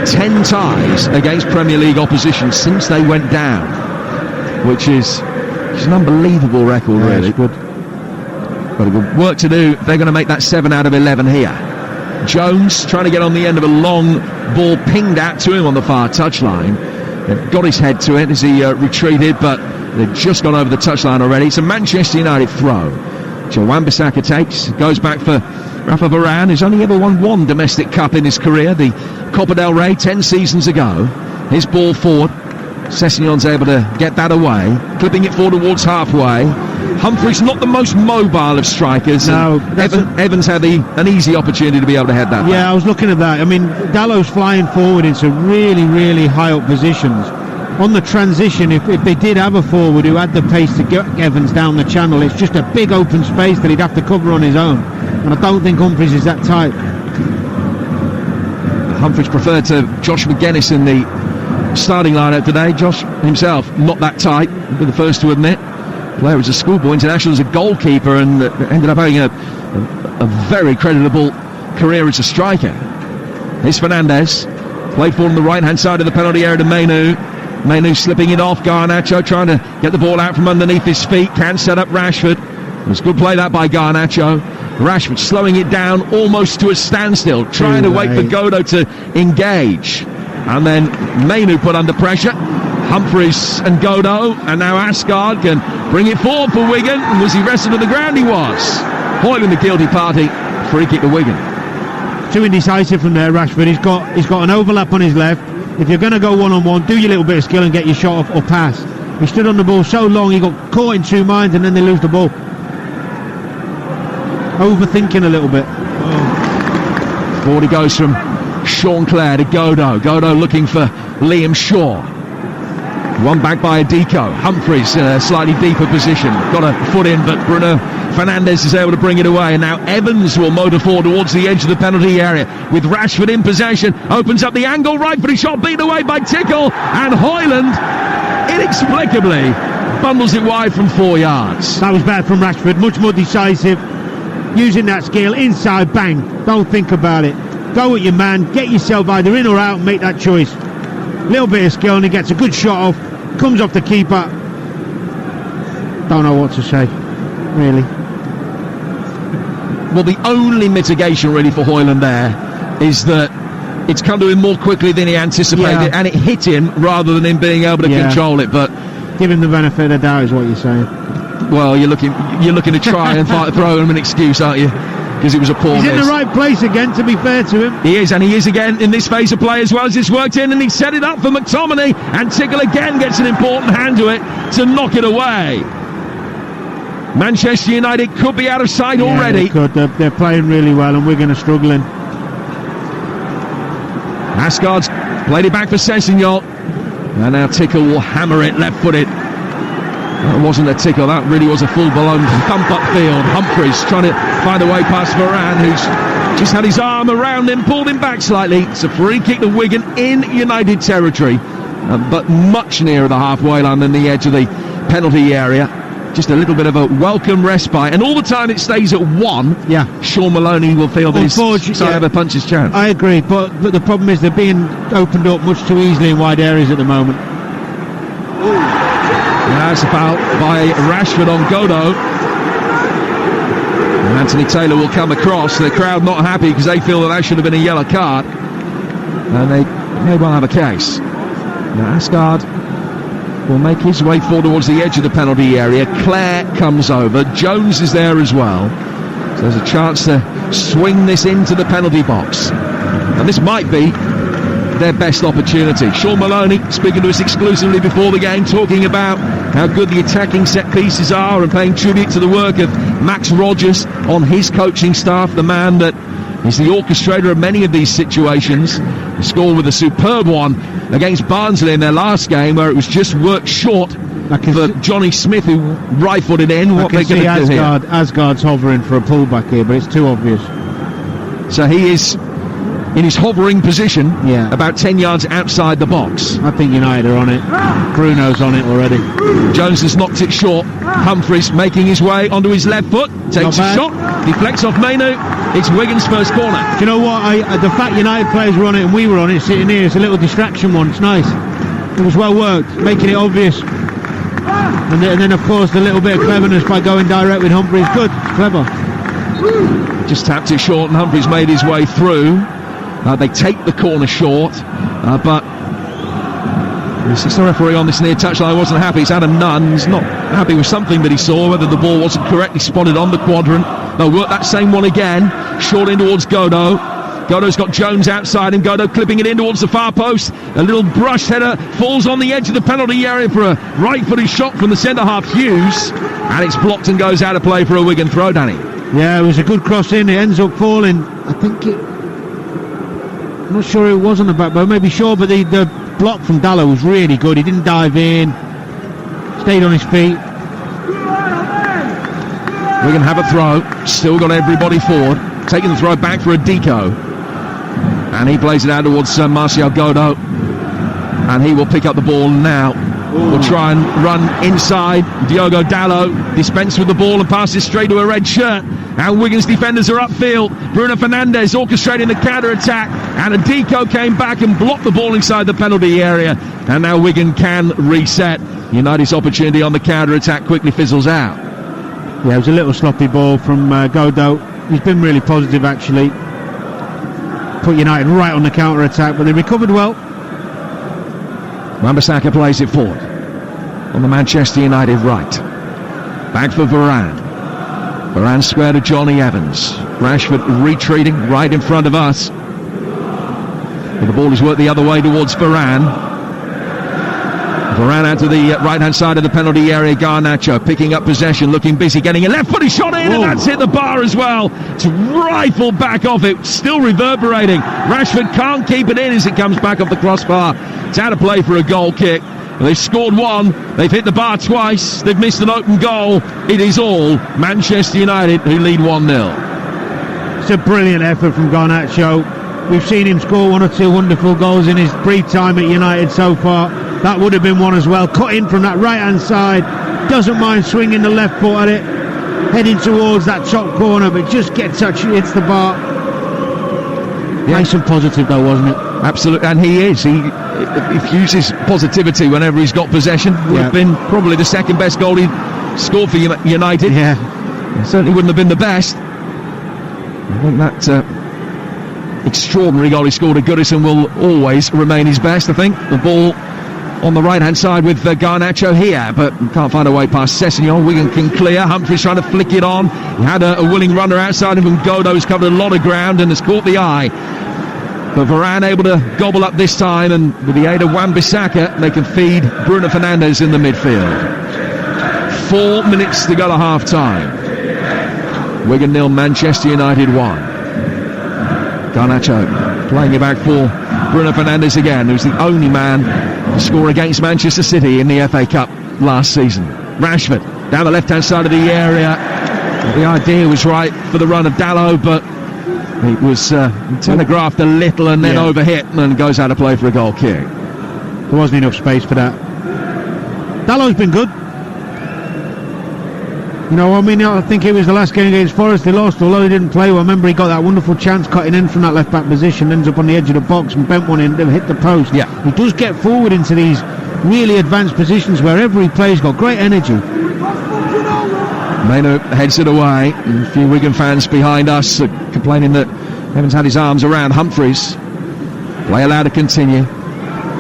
10 ties against Premier League opposition since they went down, which is an unbelievable record, really. It's good. Got a good work to do. They're going to make that 7 out of 11 here. Jones trying to get on the end of a long ball pinged out to him on the far touchline. They've got his head to it as he retreated, but they've just gone over the touchline already. It's a Manchester United throw. Joe Wan-Bissaka takes, goes back for Rafa Varane, who's only ever won 1 domestic cup in his career, the Copa del Rey 10 seasons ago. His ball forward. Sessegnon's able to get that away, clipping it forward towards halfway. Humphreys not the most mobile of strikers. No, Evans had an easy opportunity to be able to head that. Yeah, back. I was looking at that. I mean, Dallow's flying forward into really, really high up positions. On the transition, if they did have a forward who had the pace to get Evans down the channel, it's just a big open space that he'd have to cover on his own. And I don't think Humphreys is that type. Humphreys preferred to Josh McGuinness in the starting lineup today. Josh himself not that tight, I'll be the first to admit. Player was a schoolboy international as a goalkeeper and ended up having a very creditable career as a striker. Here's Fernandes, played forward on the right hand side of the penalty area to Mainoo slipping it off. Garnacho trying to get the ball out from underneath his feet, can set up Rashford. It was a good play that by Garnacho. Rashford slowing it down almost to a standstill, trying to wait for Godot to engage. And then Mainoo put under pressure. Humphreys and Godot, and now Asgard can bring it forward for Wigan. And was he wrestled to the ground? He was. Hoyland the guilty party. Free kick to Wigan. Too indecisive from there, Rashford. He's got an overlap on his left. If you're going to go one-on-one, do your little bit of skill and get your shot off or pass. He stood on the ball so long, he got caught in 2 minds, and then they lose the ball. Overthinking a little bit. Forward he goes from Sean Clare to Godot. Godot looking for Liam Shaw. One back by Adiko. Humphreys in a slightly deeper position. Got a foot in, but Bruno Fernandes is able to bring it away. And now Evans will motor forward towards the edge of the penalty area with Rashford in possession. Opens up the angle, right footed shot beat away by Tickle. And Hoyland, inexplicably, bundles it wide from 4 yards. That was bad from Rashford. Much more decisive. Using that skill inside, bang. Don't think about it. Go at your man. Get yourself either in or out and make that choice. Little bit of skill and he gets a good shot off. Comes off the keeper. Don't know what to say, really. Well, the only mitigation really for Hoyland there is that it's come to him more quickly than he anticipated, and it hit him rather than him being able to control it. But give him the benefit of the doubt is what you're saying. Well, you're looking to try and throw him an excuse, aren't you? because it was a poor He's miss. in the right place again, to be fair to him. He is, and he is again in this phase of play as well as it's worked in, and he set it up for McTominay, and Tickle again gets an important hand to it to knock it away. Manchester United could be out of sight already. They could. They're playing really well, and Wigan are struggling. Asgard's played it back for Sessegnon, and now Tickle will hammer it left-footed. That wasn't a tickle, that really was a full-blown thump upfield. Humphries trying to find a way past Varane, who's just had his arm around him, pulled him back slightly. It's a free kick to Wigan in United territory, but much nearer the halfway line than the edge of the penalty area. Just a little bit of a welcome respite, and all the time it stays at 1. Yeah, Sean Maloney will feel that his side ever punches chance. I agree, but the problem is they're being opened up much too easily in wide areas at the moment. That's a foul by Rashford on Godot. And Anthony Taylor will come across. The crowd not happy because they feel that should have been a yellow card. And they may well have a case. Now Asgard will make his way forward towards the edge of the penalty area. Clare comes over. Jones is there as well. So there's a chance to swing this into the penalty box. And this might be their best opportunity. Sean Maloney speaking to us exclusively before the game, talking about how good the attacking set pieces are and paying tribute to the work of Max Rogers on his coaching staff, the man that is the orchestrator of many of these situations. He scored with a superb one against Barnsley in their last game, where it was just worked short for Johnny Smith, who rifled it in. What they're going to do here? Asgard's hovering for a pullback here, but it's too obvious. So he is in his hovering position, about 10 yards outside the box. I think United are on it. Bruno's on it already. Jones has knocked it short. Humphries making his way onto his left foot, takes a shot, deflects off Mainu. It's Wigan's first corner. Do you know what? The fact United players were on it and we were on it sitting here, it's a little distraction one. It's nice. It was well worked, making it obvious. And then, of course, the little bit of cleverness by going direct with Humphries. Good, clever. Just tapped it short, and Humphries made his way through. They take the corner short, but the assistant referee on this near touchline wasn't happy. It's Adam Nunn. He's not happy with something that he saw, whether the ball wasn't correctly spotted on the quadrant. They'll work that same one again, short in towards Godot. Godot's got Jones outside him. Godot clipping it in towards the far post. A little brush header falls on the edge of the penalty area for a right-footed shot from the centre-half Hughes, and it's blocked and goes out of play for a Wigan throw, Danny. Yeah, it was a good cross in. It ends up falling. I think I'm not sure it was on the back, but maybe sure. But the block from Dallo was really good. He didn't dive in, stayed on his feet. We're going to have a throw. Still got everybody forward. Taking the throw back for a Deco, and he plays it out towards Martial Godot, and he will pick up the ball now. Will try and run inside. Diogo Dallo dispense with the ball and passes straight to a red shirt. And Wigan's defenders are upfield. Bruno Fernandes orchestrating the counter-attack, and a Deco came back and blocked the ball inside the penalty area. And now Wigan can reset. United's opportunity on the counter-attack quickly fizzles out. Yeah, it was a little sloppy ball from Godot. He's been really positive, actually. Put United right on the counter-attack, but they recovered well. Wan-Bissaka plays it forward on the Manchester United right. Back for Varane. Varane square to Johnny Evans. Rashford retreating right in front of us. But the ball is worked the other way towards Varane. Varane out to the right-hand side of the penalty area. Garnacho picking up possession, looking busy, getting a left-footed shot in, and that's hit the bar as well. It's rifled back off it, still reverberating. Rashford can't keep it in as it comes back off the crossbar. It's out of play for a goal kick. They've scored one, they've hit the bar twice, they've missed an open goal. It is all Manchester United who lead 1-0. It's a brilliant effort from Garnacho. We've seen him score one or two wonderful goals in his brief time at United so far. That would have been one as well. Cut in from that right-hand side. Doesn't mind swinging the left foot at it. Heading towards that top corner, but just gets touched, hits the bar. Yeah. Nice and positive though, wasn't it? Absolutely, and he is. He infuses positivity whenever he's got possession. Would have been probably the second best goal he scored for United. Yeah. It certainly wouldn't have been the best. I think that extraordinary goal he scored at Goodison will always remain his best. I think the ball on the right-hand side with Garnacho here, but can't find a way past Sessegnon. Wigan can clear. Humphries trying to flick it on. He had a willing runner outside him, and Godo's covered a lot of ground and has caught the eye. But Varane able to gobble up this time, and with the aid of Wan-Bissaka, they can feed Bruno Fernandes in the midfield. 4 minutes to go to half-time. Wigan 0, Manchester United 1. Garnacho playing it back for Bruno Fernandes again, who's the only man to score against Manchester City in the FA Cup last season. Rashford down the left-hand side of the area. The idea was right for the run of Dalot, but it was telegraphed a little and then overhit and goes out of play for a goal kick. There wasn't enough space for that. Dalot's been good. You know, I mean, I think it was the last game against Forest they lost, although he didn't play well. I remember he got that wonderful chance cutting in from that left-back position, ends up on the edge of the box and bent one in, hit the post. Yeah. He does get forward into these really advanced positions wherever he plays, got great energy. Maino heads it away. A few Wigan fans behind us complaining that Evans had his arms around Humphries. Play allowed to continue.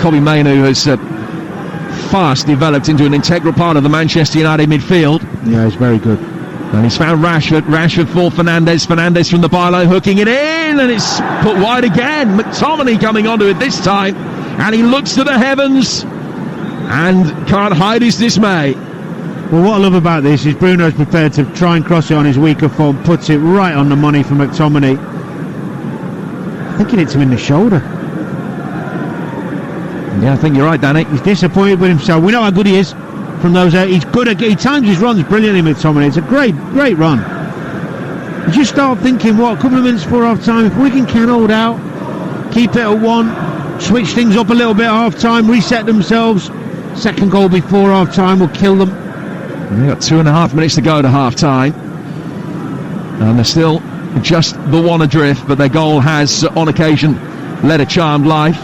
Kobbie Maino has fast developed into an integral part of the Manchester United midfield. Yeah, he's very good. And he's found Rashford for Fernandes. Fernandes from the byline hooking it in, and it's put wide again. McTominay coming onto it this time, and he looks to the heavens and can't hide his dismay. Well, what I love about this is Bruno's prepared to try and cross it on his weaker form, puts it right on the money for McTominay. I think he hits him in the shoulder. Yeah, I think you're right, Danny. He's disappointed with himself. We know how good he is from those out. He's good at, he times his runs brilliantly, McTominay. It's a great run. You just start thinking, what, a couple of minutes before half time, if Wigan can hold out, keep it at 1, switch things up a little bit at half time, reset themselves, second goal before half time will kill them. They've got 2.5 minutes to go to half time, and they're still just the one adrift, but their goal has on occasion led a charmed life.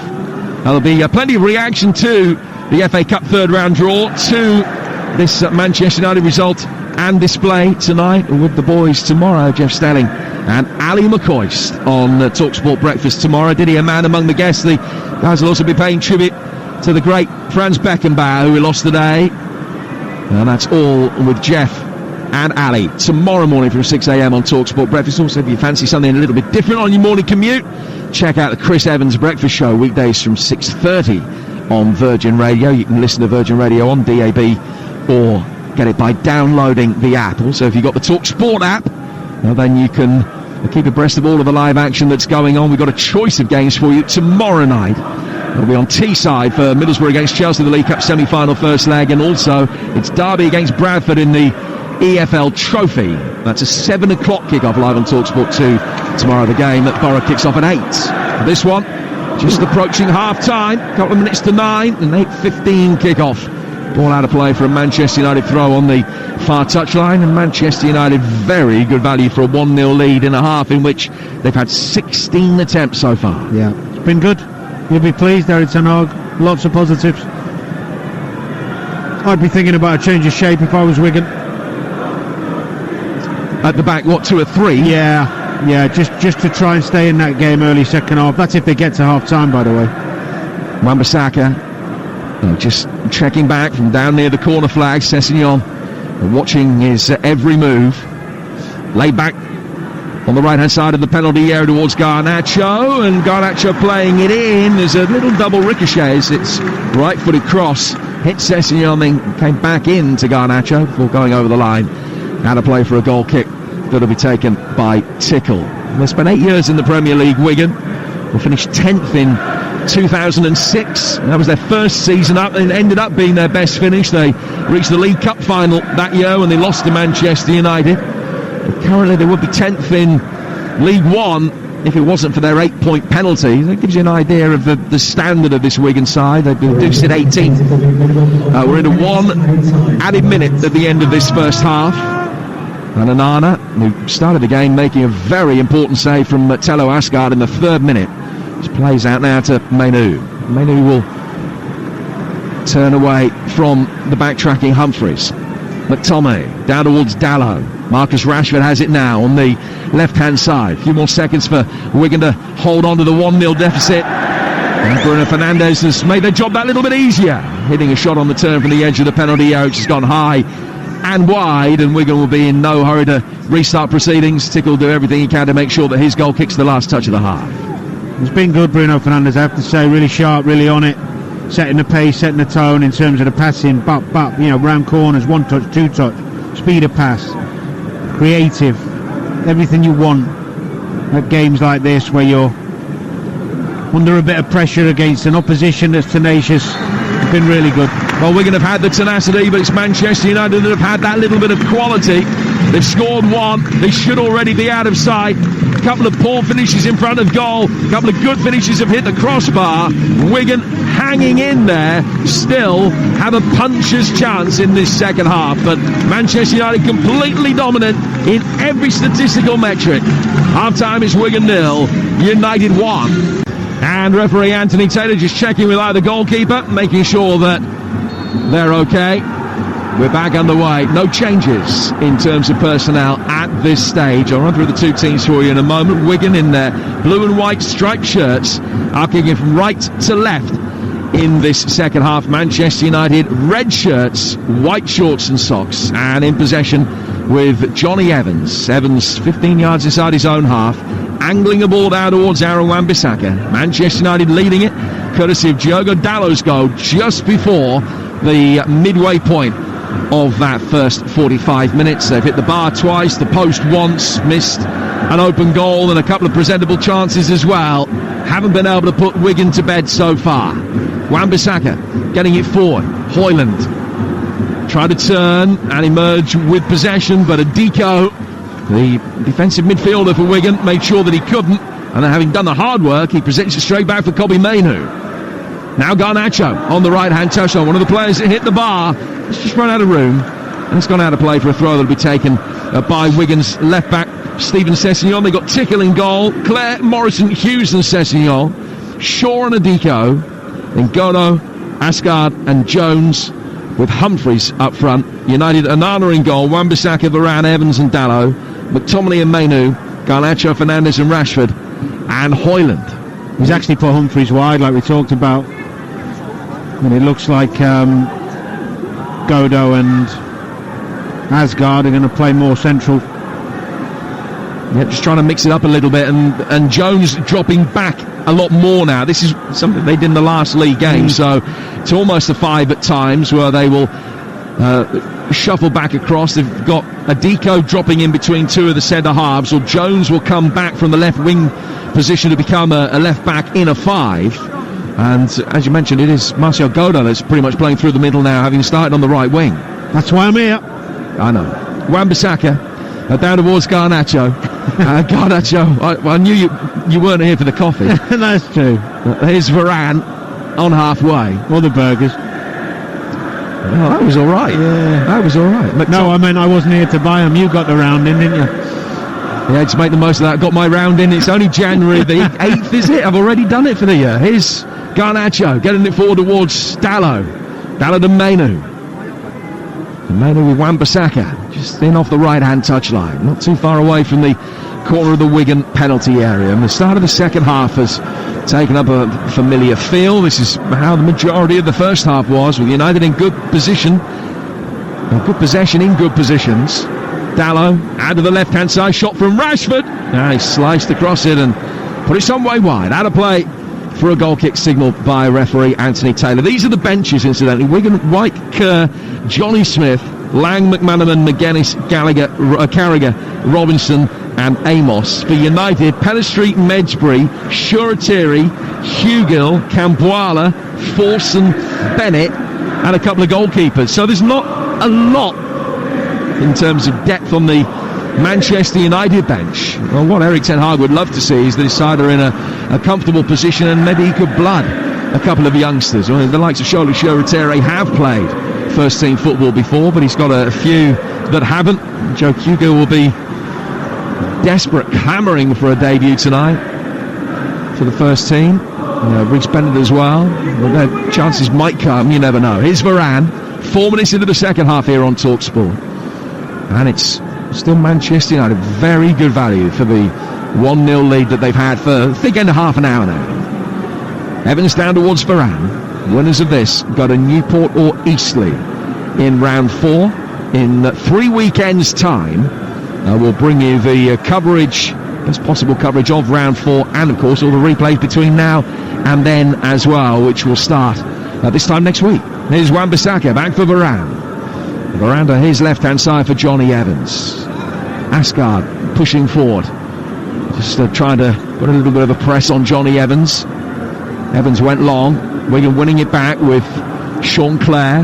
There'll be plenty of reaction to the FA Cup third round draw, to this Manchester United result and display tonight with the boys tomorrow. Jeff Stelling and Ali McCoist on TalkSport Breakfast tomorrow. Diddy, a man among the guests. The guys will also be paying tribute to the great Franz Beckenbauer, who we lost today. And that's all with Jeff and Ali tomorrow morning from 6 a.m. on TalkSport Breakfast. Also, if you fancy something a little bit different on your morning commute, check out the Chris Evans Breakfast Show weekdays from 6:30 on Virgin Radio. You can listen to Virgin Radio on DAB or get it by downloading the app. Also, if you've got the TalkSport app, then you can keep abreast of all of the live action that's going on. We've got a choice of games for you tomorrow night. It'll be on Teesside for Middlesbrough against Chelsea, the League Cup semi-final first leg, and also it's Derby against Bradford in the EFL Trophy. That's a 7 o'clock kick-off live on TalkSport 2 tomorrow. The game at Borough kicks off at 8. This one just approaching half-time, a couple of minutes to 9, an 8:15 kick-off. Ball out of play for a Manchester United throw on the far touchline, and Manchester United very good value for a 1-0 lead in a half in which they've had 16 attempts so far. Yeah, it's been good. You'll be pleased, Eric Ten Hag. Lots of positives. I'd be thinking about a change of shape if I was Wigan. At the back, what, 2 or 3? Yeah, just to try and stay in that game early second half. That's if they get to half time, by the way. Wan-Bissaka just checking back from down near the corner flag. Sessegnon watching his every move. Laid back on the right hand side of the penalty area towards Garnacho, and Garnacho playing it in. There's a little double ricochet as it's right footed cross hit Sessegnon, then came back in to Garnacho before going over the line. Out of play for a goal kick that'll be taken by Tickle. They spent 8 years in the Premier League. Wigan will finish 10th in 2006. That was their first season up, and ended up being their best finish. They reached the League Cup final that year when they lost to Manchester United. But currently they would be 10th in League One if it wasn't for their 8-point penalty. That gives you an idea of the standard of this Wigan side. They've been reduced at 18th. We're into 1 added minute at the end of this first half. And Onana, who started the game making a very important save from Tello Asgard in the 3rd minute. This plays out now to Mainu. Mainu will turn away from the backtracking Humphries. McTominay down towards Dalot. Marcus Rashford has it now on the left-hand side. A few more seconds for Wigan to hold on to the 1-0 deficit. And Bruno Fernandes has made their job that little bit easier, hitting a shot on the turn from the edge of the penalty area, which has gone high and wide, and Wigan will be in no hurry to restart proceedings. Tick will do everything he can to make sure that his goal kicks the last touch of the half. It's been good, Bruno Fernandes, I have to say, really sharp, really on it, setting the pace, setting the tone in terms of the passing, round corners, one touch, two touch, speed of pass, creative, everything you want at games like this where you're under a bit of pressure against an opposition that's tenacious. It's been really good. Well, Wigan have had the tenacity, but it's Manchester United that have had that little bit of quality. They've scored one. They should already be out of sight. A couple of poor finishes in front of goal. A couple of good finishes have hit the crossbar. Wigan hanging in there, still have a puncher's chance in this second half. But Manchester United completely dominant in every statistical metric. Half-time is Wigan 0, United 1. And referee Anthony Taylor just checking with the goalkeeper, making sure that they're okay. We're back underway. No changes in terms of personnel at this stage. I'll run through the two teams for you in a moment. Wigan in their blue and white striped shirts are kicking from right to left in this second half. Manchester United red shirts, white shorts and socks, and in possession with Johnny Evans. Evans 15 yards inside his own half, angling the ball down towards Aaron Wan-Bissaka. Manchester United leading it, courtesy of Diogo Dalot's goal just before the midway point of that first 45 minutes. They've hit the bar twice, the post once, missed an open goal and a couple of presentable chances as well. Haven't been able to put Wigan to bed so far. Wan-Bissaka getting it forward. Højlund tried to turn and emerge with possession, but Adiko, the defensive midfielder for Wigan, made sure that he couldn't, and then having done the hard work, he presents it straight back for Kobbie Mainoo. Now Garnacho on the right-hand touchline. One of the players that hit the bar has just run out of room, and it's gone out of play for a throw that will be taken by Wigan's left-back, Steven Sessegnon. They got Tickle in goal, Clare, Morrison, Hughes and Sessegnon, Shaw and Adiko, then Gono, Asgard and Jones, with Humphreys up front. United, Onana in goal, Wan-Bissaka, Varane, Evans and Dalot, McTominay and Mainoo, Garnacho, Fernandes and Rashford, and Højlund. He's actually put Humphreys wide, like we talked about, and it looks like Godo and Asgard are going to play more central. Yeah, just trying to mix it up a little bit, and Jones dropping back a lot more now. This is something they did in the last league game, so it's almost a 5 at times where they will shuffle back across. They've got Adiko dropping in between two of the centre halves, or Jones will come back from the left wing position to become a left back in a 5. And as you mentioned, it is Marcel Godo that's pretty much playing through the middle now, having started on the right wing. That's why I'm here. I know. Wan-Bissaka down towards Garnacho. Garnacho, I knew you weren't here for the coffee. That's true. Here's Varane on halfway. Or the burgers. Oh, that was all right. Yeah, that was all right. No, I meant I wasn't here to buy them. You got the round in, didn't you? Yeah, just make the most of that. Got my round in. It's only January the 8th, is it? I've already done it for the year. Here's Garnacho getting it forward towards Dalot. Dalot and Mainoo. And Mainoo with Wan-Bissaka just in off the right-hand touchline, not too far away from the corner of the Wigan penalty area. And the start of the second half has taken up a familiar feel. This is how the majority of the first half was, with United in good position, good possession in good positions. Dalot out of the left-hand side, shot from Rashford. He sliced across it and put it some way wide. Out of play for a goal kick signalled by referee Anthony Taylor. These are the benches, incidentally. Wigan, White, Kerr, Johnny Smith, Lang, McManaman, McGuinness, Gallagher, Carragher, Robinson and Amos. For United, Pellistri, Medjbury, Shuratiri, Hugill, Cambuala, Forson, Bennett and a couple of goalkeepers. So there's not a lot in terms of depth on the Manchester United bench. Well, what Erik ten Hag would love to see is that his side are in a comfortable position, and maybe he could blood a couple of youngsters. Well, the likes of Shola Shuratiri have played first team football before, but he's got a few that haven't. Joe Hugo will be desperate, clamouring for a debut tonight for the first team. Rhys Bennett as well. Well, their chances might come, you never know. Here's Varane, 4 minutes into the second half here on TalkSport. And it's still Manchester United. Very good value for the 1-0 lead that they've had for, I think, half an hour now. Evans down towards Varane. Winners of this go to Newport or Eastleigh in round 4. In 3 weekends' time, we'll bring you the coverage, best possible coverage of round 4, and of course all the replays between now and then as well, which will start this time next week. Here's Wan-Bissaka back for Varane. Varane to his left-hand side for Johnny Evans. Asgard pushing forward, just trying to put a little bit of a press on Johnny Evans. Evans went long. Wigan winning it back with Sean Clare,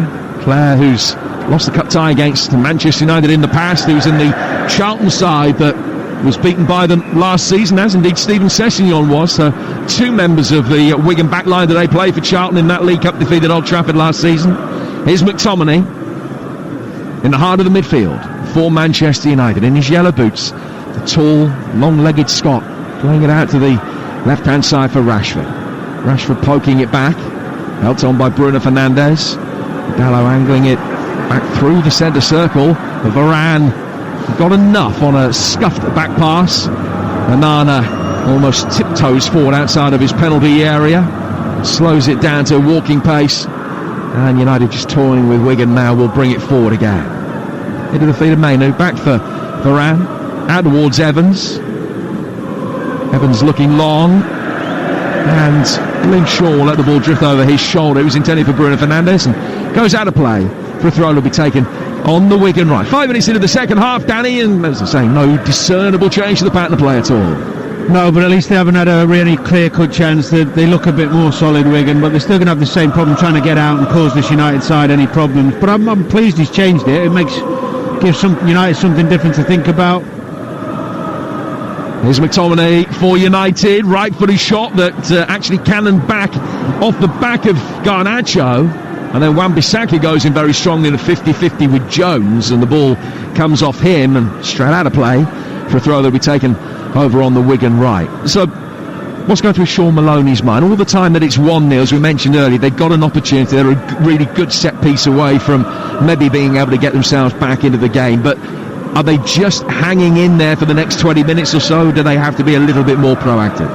who's lost the cup tie against Manchester United in the past, who's in the Charlton side that was beaten by them last season, as indeed Stephen Sessegnon was. So 2 members of the Wigan backline that they played for Charlton in that League Cup defeat at Old Trafford last season. Here's McTominay in the heart of the midfield for Manchester United in his yellow boots. The tall, long-legged Scot playing it out to the left-hand side for Rashford. Rashford poking it back, helped on by Bruno Fernandes. Dallo angling it back through the centre circle. Varane got enough on a scuffed back pass. Onana almost tiptoes forward outside of his penalty area, slows it down to a walking pace, and United just toying with Wigan now will bring it forward again. Into the feet of Mainu, back for Varane, out towards Evans. Evans looking long, and Lynn Shaw will let the ball drift over his shoulder. It was intended for Bruno Fernandes and goes out of play for a throw that will be taken on the Wigan right. 5 minutes into the second half, Danny, and as I say, no discernible change to the pattern of play at all. No, but at least they haven't had a really clear-cut chance. They look a bit more solid, Wigan, but they're still going to have the same problem trying to get out and cause this United side any problems. But I'm pleased he's changed it. It gives United something different to think about. Here's McTominay for United, right-footed shot that actually cannoned back off the back of Garnacho, and then Wan-Bissaka goes in very strongly in a 50-50 with Jones, and the ball comes off him and straight out of play for a throw that will be taken over on the Wigan right. So what's going through Sean Maloney's mind? All the time that it's 1-0, as we mentioned earlier, they've got an opportunity. They're a really good set piece away from maybe being able to get themselves back into the game, but are they just hanging in there for the next 20 minutes or so? Do they have to be a little bit more proactive?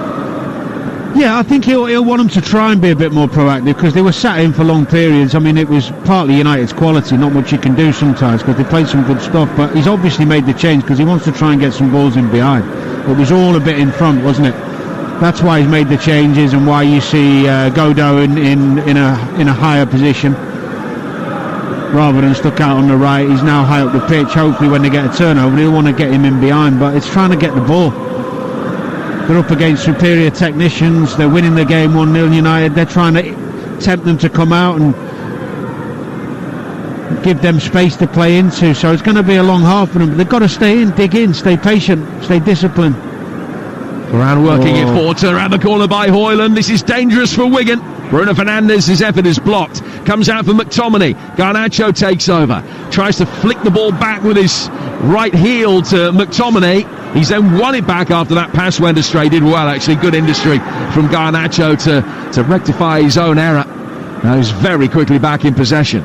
Yeah, I think he'll want them to try and be a bit more proactive, because they were sat in for long periods. I mean, it was partly United's quality, not much you can do sometimes, because they played some good stuff, but he's obviously made the change because he wants to try and get some balls in behind. It was all a bit in front, wasn't it? That's why he's made the changes, and why you see Godot in a higher position rather than stuck out on the right. He's now high up the pitch. Hopefully when they get a turnover, they'll want to get him in behind, but it's trying to get the ball. They're up against superior technicians. They're winning the game 1-0 United. They're trying to tempt them to come out and give them space to play into. So it's going to be a long half for them. But they've got to stay in, dig in, stay patient, stay disciplined. Varane working it forward, turn around the corner by Hoyland. This is dangerous for Wigan. Bruno Fernandes' effort is blocked. Comes out for McTominay. Garnacho takes over. Tries to flick the ball back with his right heel to McTominay. He's then won it back after that pass went astray. Did well, actually. Good industry from Garnacho to rectify his own error. Now he's very quickly back in possession.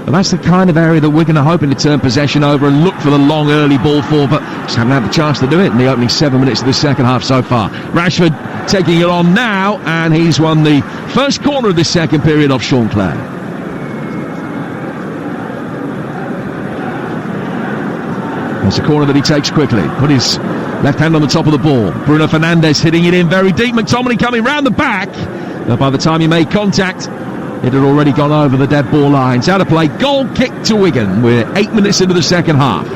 But that's the kind of area that Wigan are hoping to turn possession over and look for the long early ball for, but just haven't had the chance to do it in the opening 7 minutes of the second half so far. Rashford taking it on now, and he's won the first corner of this second period off Sean Clare. It's a corner that he takes quickly. Put his left hand on the top of the ball. Bruno Fernandes hitting it in very deep. McTominay coming round the back. But by the time he made contact, it had already gone over the dead ball lines. Out of play, goal kick to Wigan. We're 8 minutes into the second half.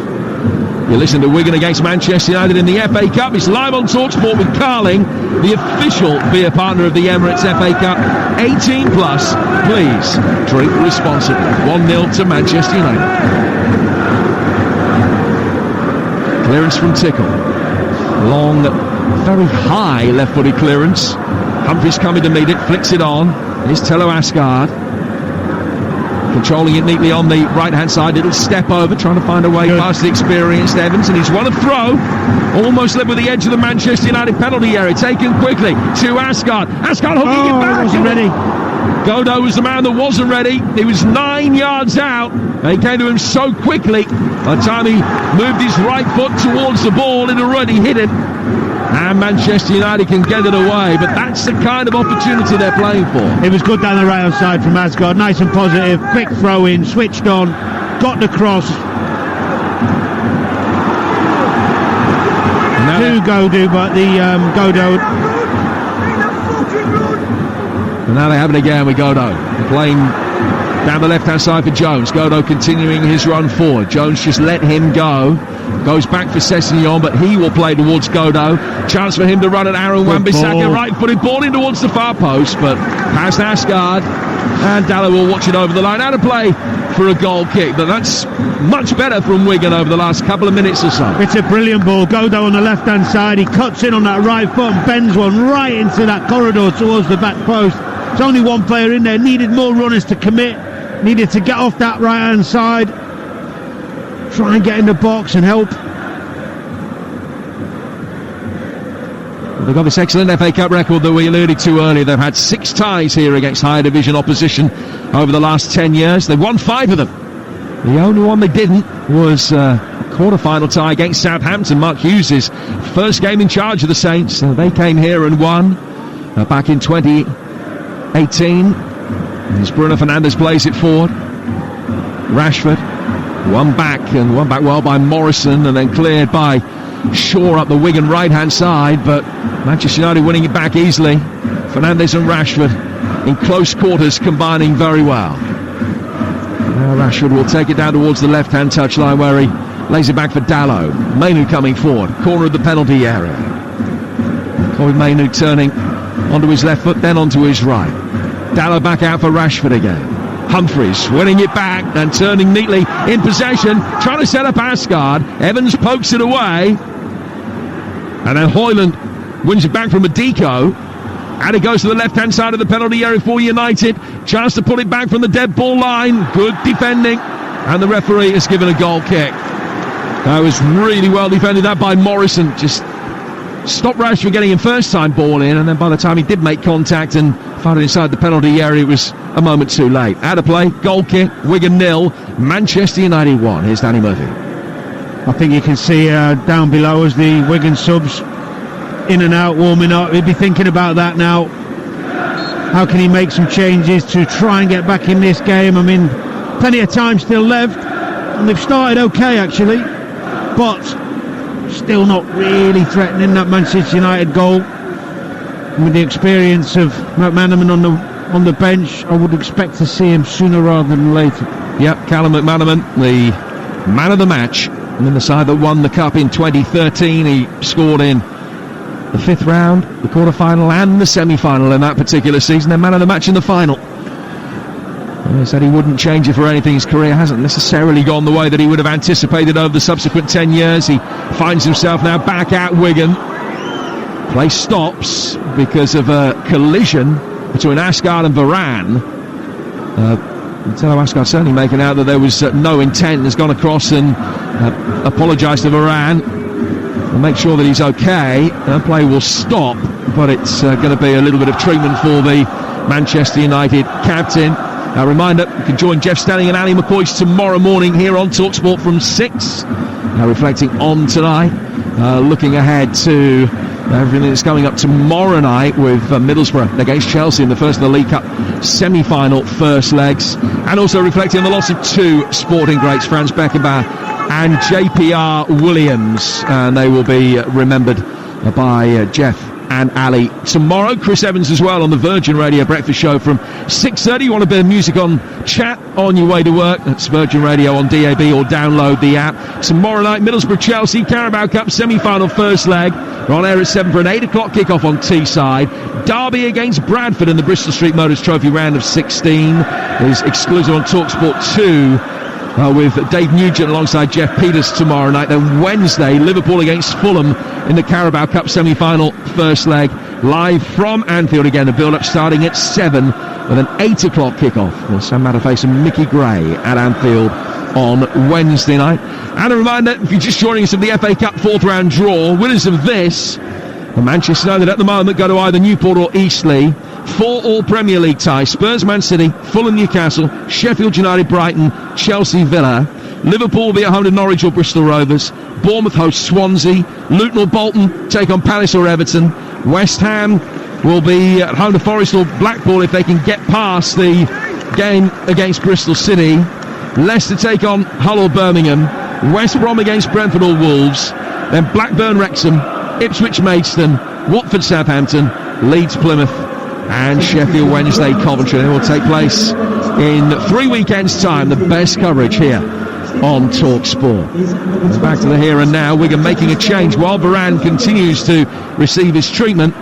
You listen to Wigan against Manchester United in the FA Cup. It's live on TalkSport with Carling, the official beer partner of the Emirates FA Cup. 18 plus. Please drink responsibly. 1-0 to Manchester United. Clearance from Tickle. Long, very high left-footed clearance. Humphries coming to meet it, flicks it on. Here's Tello Asgard. Controlling it neatly on the right-hand side. Little step over, trying to find a way past the experienced Evans, and he's won a throw. Almost led with the edge of the Manchester United penalty area. Taken quickly to Asgard. Asgard hooking it back. Wasn't ready. Godot was the man that wasn't ready. He was 9 yards out. They came to him so quickly. By the time he moved his right foot towards the ball, it already hit him. and Manchester United can get it away, but that's the kind of opportunity they're playing for. It was good down the right hand side from Asgard, nice and positive, quick throw in, switched on, got the cross to Godot, but the Godot. And now they have it again with Godot playing down the left hand side for Jones. Godot continuing his run forward. Jones just let him go. Goes back for Sessegnon, but he will play towards Godot. Chance for him to run at Aaron Wan-Bissaka. Right-footed ball in towards the far post, but past Asgard. And Dallow will watch it over the line. Out of play for a goal kick, but that's much better from Wigan over the last couple of minutes or so. It's a brilliant ball. Godot on the left-hand side. He cuts in on that right foot and bends one right into that corridor towards the back post. There's only one player in there. Needed more runners to commit. Needed to get off that right-hand side. Try and get in the box and help. They've got this excellent FA Cup record that we alluded to earlier. They've had 6 ties here against higher division opposition over the last 10 years. They've won 5 of them. The only one they didn't was a quarter-final tie against Southampton. Mark Hughes' first game in charge of the Saints. They came here and won back in 2018. As Bruno Fernandes plays it forward. Rashford, one back well by Morrison, and then cleared by Shaw up the Wigan right-hand side, but Manchester United winning it back easily. Fernandes and Rashford in close quarters, combining very well. Now Rashford will take it down towards the left-hand touchline where he lays it back for Dallow. Mainu coming forward, corner of the penalty area. Corey Mainu turning onto his left foot, then onto his right. Dallow back out for Rashford again. Humphreys winning it back and turning neatly in possession, trying to set up Asgard. Evans pokes it away, and then Højlund wins it back from Adiko, and it goes to the left-hand side of the penalty area for United. Chance to put it back from the dead ball line. Good defending, and the referee has given a goal kick. That was really well defended, that by Morrison. Just stopped Rashford getting him first time ball in, and then by the time he did make contact and found it inside the penalty area, it was a moment too late. Out of play, goal kick, Wigan 0, Manchester United 1. Here's Danny Murphy. I think you can see down below as the Wigan subs in and out, warming up. He'll be thinking about that now. How can he make some changes to try and get back in this game? I mean, plenty of time still left, and they've started okay actually, but still not really threatening that Manchester United goal. And with the experience of McManaman on the bench, I would expect to see him sooner rather than later. Yep, Callum McManaman, the man of the match, and in the side that won the Cup in 2013. He scored in the 5th round, the quarter-final and the semi-final in that particular season. Then man of the match in the final. He said he wouldn't change it for anything. His career hasn't necessarily gone the way that he would have anticipated over the subsequent 10 years. He finds himself now back at Wigan. Play stops because of a collision between Asgard and Varane. Asgard certainly making out that there was no intent. Has gone across and apologised to Varane and make sure that he's okay. Play will stop, but it's going to be a little bit of treatment for the Manchester United captain. A reminder, you can join Jeff Stelling and Ali McCoy tomorrow morning here on TalkSport from 6. Reflecting on tonight, looking ahead to everything that's coming up tomorrow night with Middlesbrough against Chelsea in the first of the League Cup semi-final first legs, and also reflecting on the loss of 2 sporting greats, Franz Beckenbauer and JPR Williams, and they will be remembered by Jeff and Ali tomorrow. Chris Evans as well on the Virgin Radio Breakfast Show from 6:30. You want a bit of music on chat on your way to work? That's Virgin Radio on DAB or download the app. Tomorrow night, Middlesbrough Chelsea Carabao Cup semi-final first leg. We're on air at 7 for an 8 o'clock kickoff on Teesside. Derby against Bradford in the Bristol Street Motors Trophy round of 16 is exclusive on TalkSport 2. With Dave Nugent alongside Jeff Peters tomorrow night. Then Wednesday, Liverpool against Fulham in the Carabao Cup semi-final first leg, live from Anfield again. The build-up starting at 7 with an 8 o'clock kickoff. Sam Matterface and Mickey Gray at Anfield on Wednesday night. And a reminder, if you're just joining us in the FA Cup 4th round draw, winners of this, the Manchester United at the moment go to either Newport or Eastleigh. 4 all Premier League ties: Spurs, Man City, Fulham, Newcastle, Sheffield United, Brighton, Chelsea, Villa. Liverpool will be at home to Norwich or Bristol Rovers. Bournemouth host Swansea. Luton or Bolton take on Palace or Everton. West Ham will be at home to Forest or Blackpool if they can get past the game against Bristol City. Leicester take on Hull or Birmingham. West Brom against Brentford or Wolves. Then Blackburn Wrexham, Ipswich Maidstone, Watford Southampton, Leeds Plymouth, and Sheffield Wednesday Coventry. They will take place in 3 weekends' time. The best coverage here on Talk Sport. Back to the here and now. Wigan making a change while Varane continues to receive his treatment,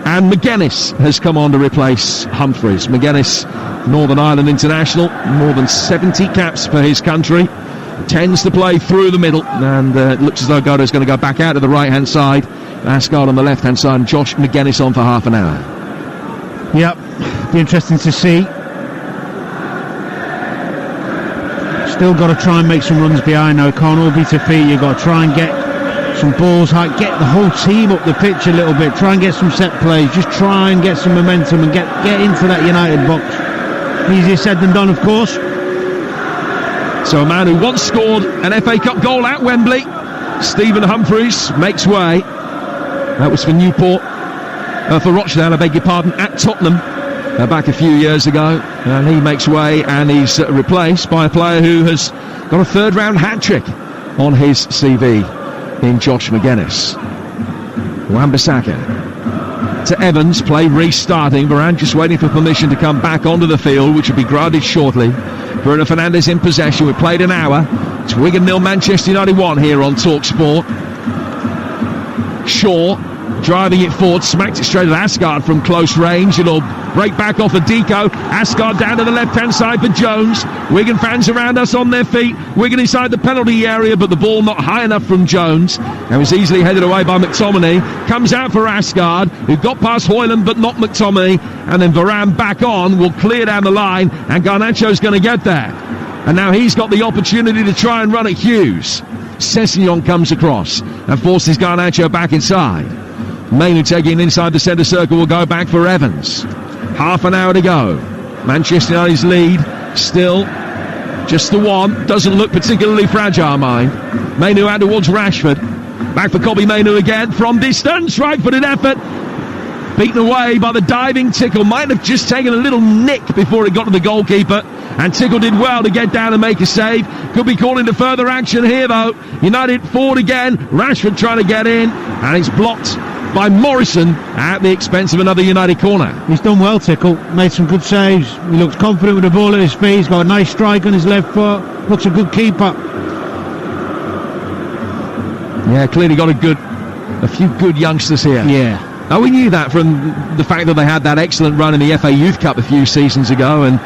and McGuinness has come on to replace Humphreys. McGuinness, Northern Ireland international, more than 70 caps for his country, tends to play through the middle, and it looks as though Godo's going to go back out to the right hand side. Asgard on the left hand side, and Josh McGuinness on for half an hour. Yep, be interesting to see. Still got to try and make some runs behind though. Can't all be to feet. You've got to try and get some balls high, get the whole team up the pitch a little bit, try and get some set plays, just try and get some momentum and get into that United box. Easier said than done, of course. So a man who once scored an FA Cup goal at Wembley, Stephen Humphreys, makes way. That was for Newport, for Rochdale, I beg your pardon, at Tottenham back a few years ago. And he makes way, and he's replaced by a player who has got a third round hat-trick on his CV in Josh McGuinness. Wan-Bissaka to Evans, play restarting. Varane just waiting for permission to come back onto the field, which will be granted shortly. Bruno Fernandes in possession. We've played an hour. It's Wigan 0, Manchester United 1 here on Talk Sport. Shaw driving it forward, smacked it straight at Asgard from close range. It'll break back off of Deco. Asgard down to the left-hand side for Jones. Wigan fans around us on their feet. Wigan inside the penalty area, but the ball not high enough from Jones. And was easily headed away by McTominay. Comes out for Asgard, who got past Hoyland but not McTominay. And then Varane back on, will clear down the line, and Garnacho's going to get there. And now he's got the opportunity to try and run at Hughes. Sessegnon comes across and forces Garnacho back inside. Mainu taking inside the centre circle will go back for Evans. Half an hour to go. Manchester United's lead still just the one. Doesn't look particularly fragile, mind. Mainu out towards Rashford. Back for Kobbie Mainu again from distance. Right-footed effort. Beaten away by the diving Tickle. Might have just taken a little nick before it got to the goalkeeper. And Tickle did well to get down and make a save. Could be called into further action here, though. United forward again. Rashford trying to get in. And it's blocked by Morrison at the expense of another United corner. He's done well, Tickle. Made some good saves. He looks confident with the ball at his feet. He's got a nice strike on his left foot. Looks a good keeper. Yeah, clearly got a few good youngsters here. Yeah. Now, we knew that from the fact that they had that excellent run in the FA Youth Cup a few seasons ago, and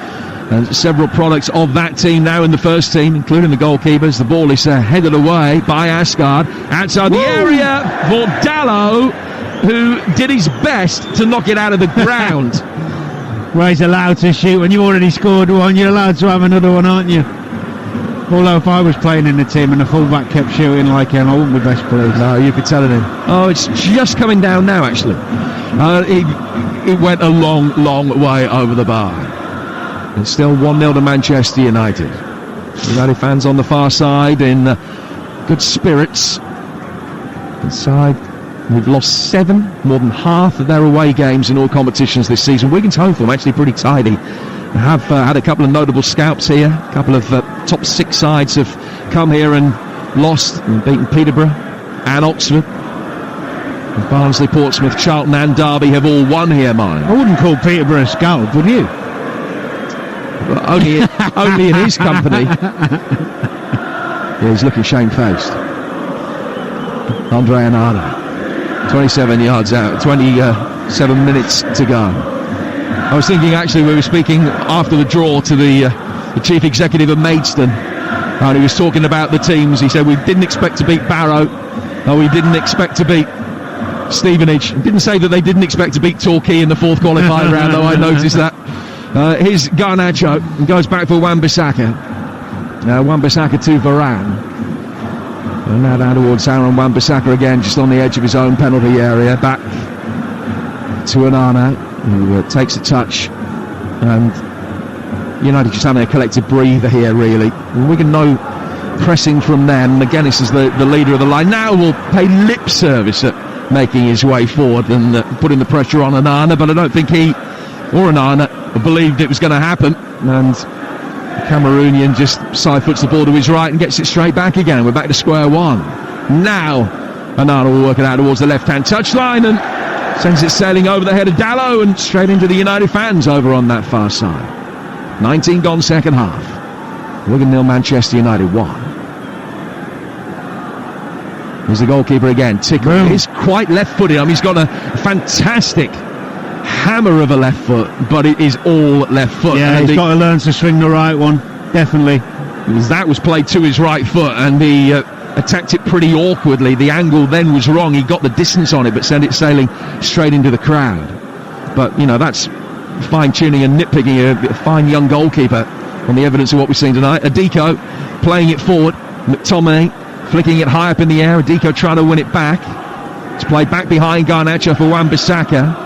several products of that team now in the first team, including the goalkeepers. The ball is headed away by Asgard outside the area for Dalot, who did his best to knock it out of the ground. Well, he's allowed to shoot. When you already scored one, you're allowed to have another one, aren't you? Although if I was playing in the team and the fullback kept shooting like him, I wouldn't be best pleased. No, you'd be telling him. Oh, it's just coming down now, actually. It went a long, long way over the bar. And still 1-0 to Manchester United. United fans on the far side in good spirits. Inside, we've lost 7, more than half of their away games in all competitions this season. Wigan's home form actually pretty tidy. They have had a couple of notable scalps here. A couple of top 6 sides have come here and lost and beaten Peterborough and Oxford. And Barnsley, Portsmouth, Charlton and Derby have all won here, mine. I wouldn't call Peterborough a scalp, would you? Well, only in his company. Yeah, he's looking shamefaced. Andre Onana, 27 yards out, 27 minutes to go. I was thinking, actually, we were speaking after the draw to the chief executive of Maidstone, and he was talking about the teams. He said, we didn't expect to beat Barrow, no, we didn't expect to beat Stevenage. He didn't say that they didn't expect to beat Torquay in the 4th qualifying round, though I noticed that. Here's Garnacho, and goes back for Wan-Bissaka. Wan-Bissaka to Varane. And now down towards Aaron Wan-Bissaka again, just on the edge of his own penalty area. Back to Onana, who takes a touch. And United just having a collective breather here, really. And we can know pressing from them. McGuinness is the leader of the line. Now will pay lip service at making his way forward and putting the pressure on Onana, but I don't think he or Onana believed it was going to happen. And the Cameroonian just side foots the ball to his right and gets it straight back again. We're back to square one. Now Onana will work it out towards the left-hand touchline and sends it sailing over the head of Dallow and straight into the United fans over on that far side. 19 gone second half. Wigan 0, Manchester United 1. Here's the goalkeeper again. Tickle. He's quite left-footed. I mean, he's got a fantastic hammer of a left foot, but it is all left foot. Yeah, and he's got to learn to swing the right one. Definitely. That was played to his right foot, and he attacked it pretty awkwardly. The angle then was wrong. He got the distance on it, but sent it sailing straight into the crowd. But, you know, that's fine-tuning and nitpicking a fine young goalkeeper on the evidence of what we've seen tonight. Adiko playing it forward. McTominay flicking it high up in the air. Adiko trying to win it back. It's played back behind Garnacho for Wan-Bissaka.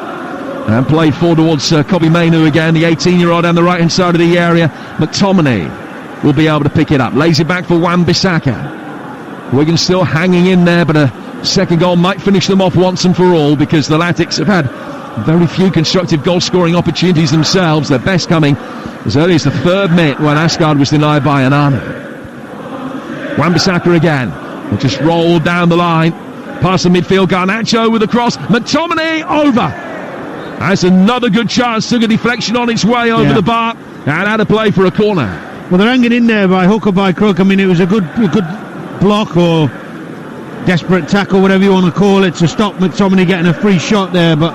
And played forward towards Kobbie Mainoo again, the 18-year-old down the right-hand side of the area. McTominay will be able to pick it up. Lays it back for Wan-Bissaka. Wigan still hanging in there, but a second goal might finish them off once and for all, because the Latics have had very few constructive goal-scoring opportunities themselves. Their best coming as early as the 3rd minute when Asgard was denied by Onana. Wan-Bissaka again. Will just roll down the line. Past the midfield, Garnacho with a cross. McTominay over. That's another good chance. Took a deflection on its way over the bar and had a play for a corner. Well, they're hanging in there by hook or by crook. I mean, it was a good block or desperate tackle, whatever you want to call it, to stop McTominay getting a free shot there. But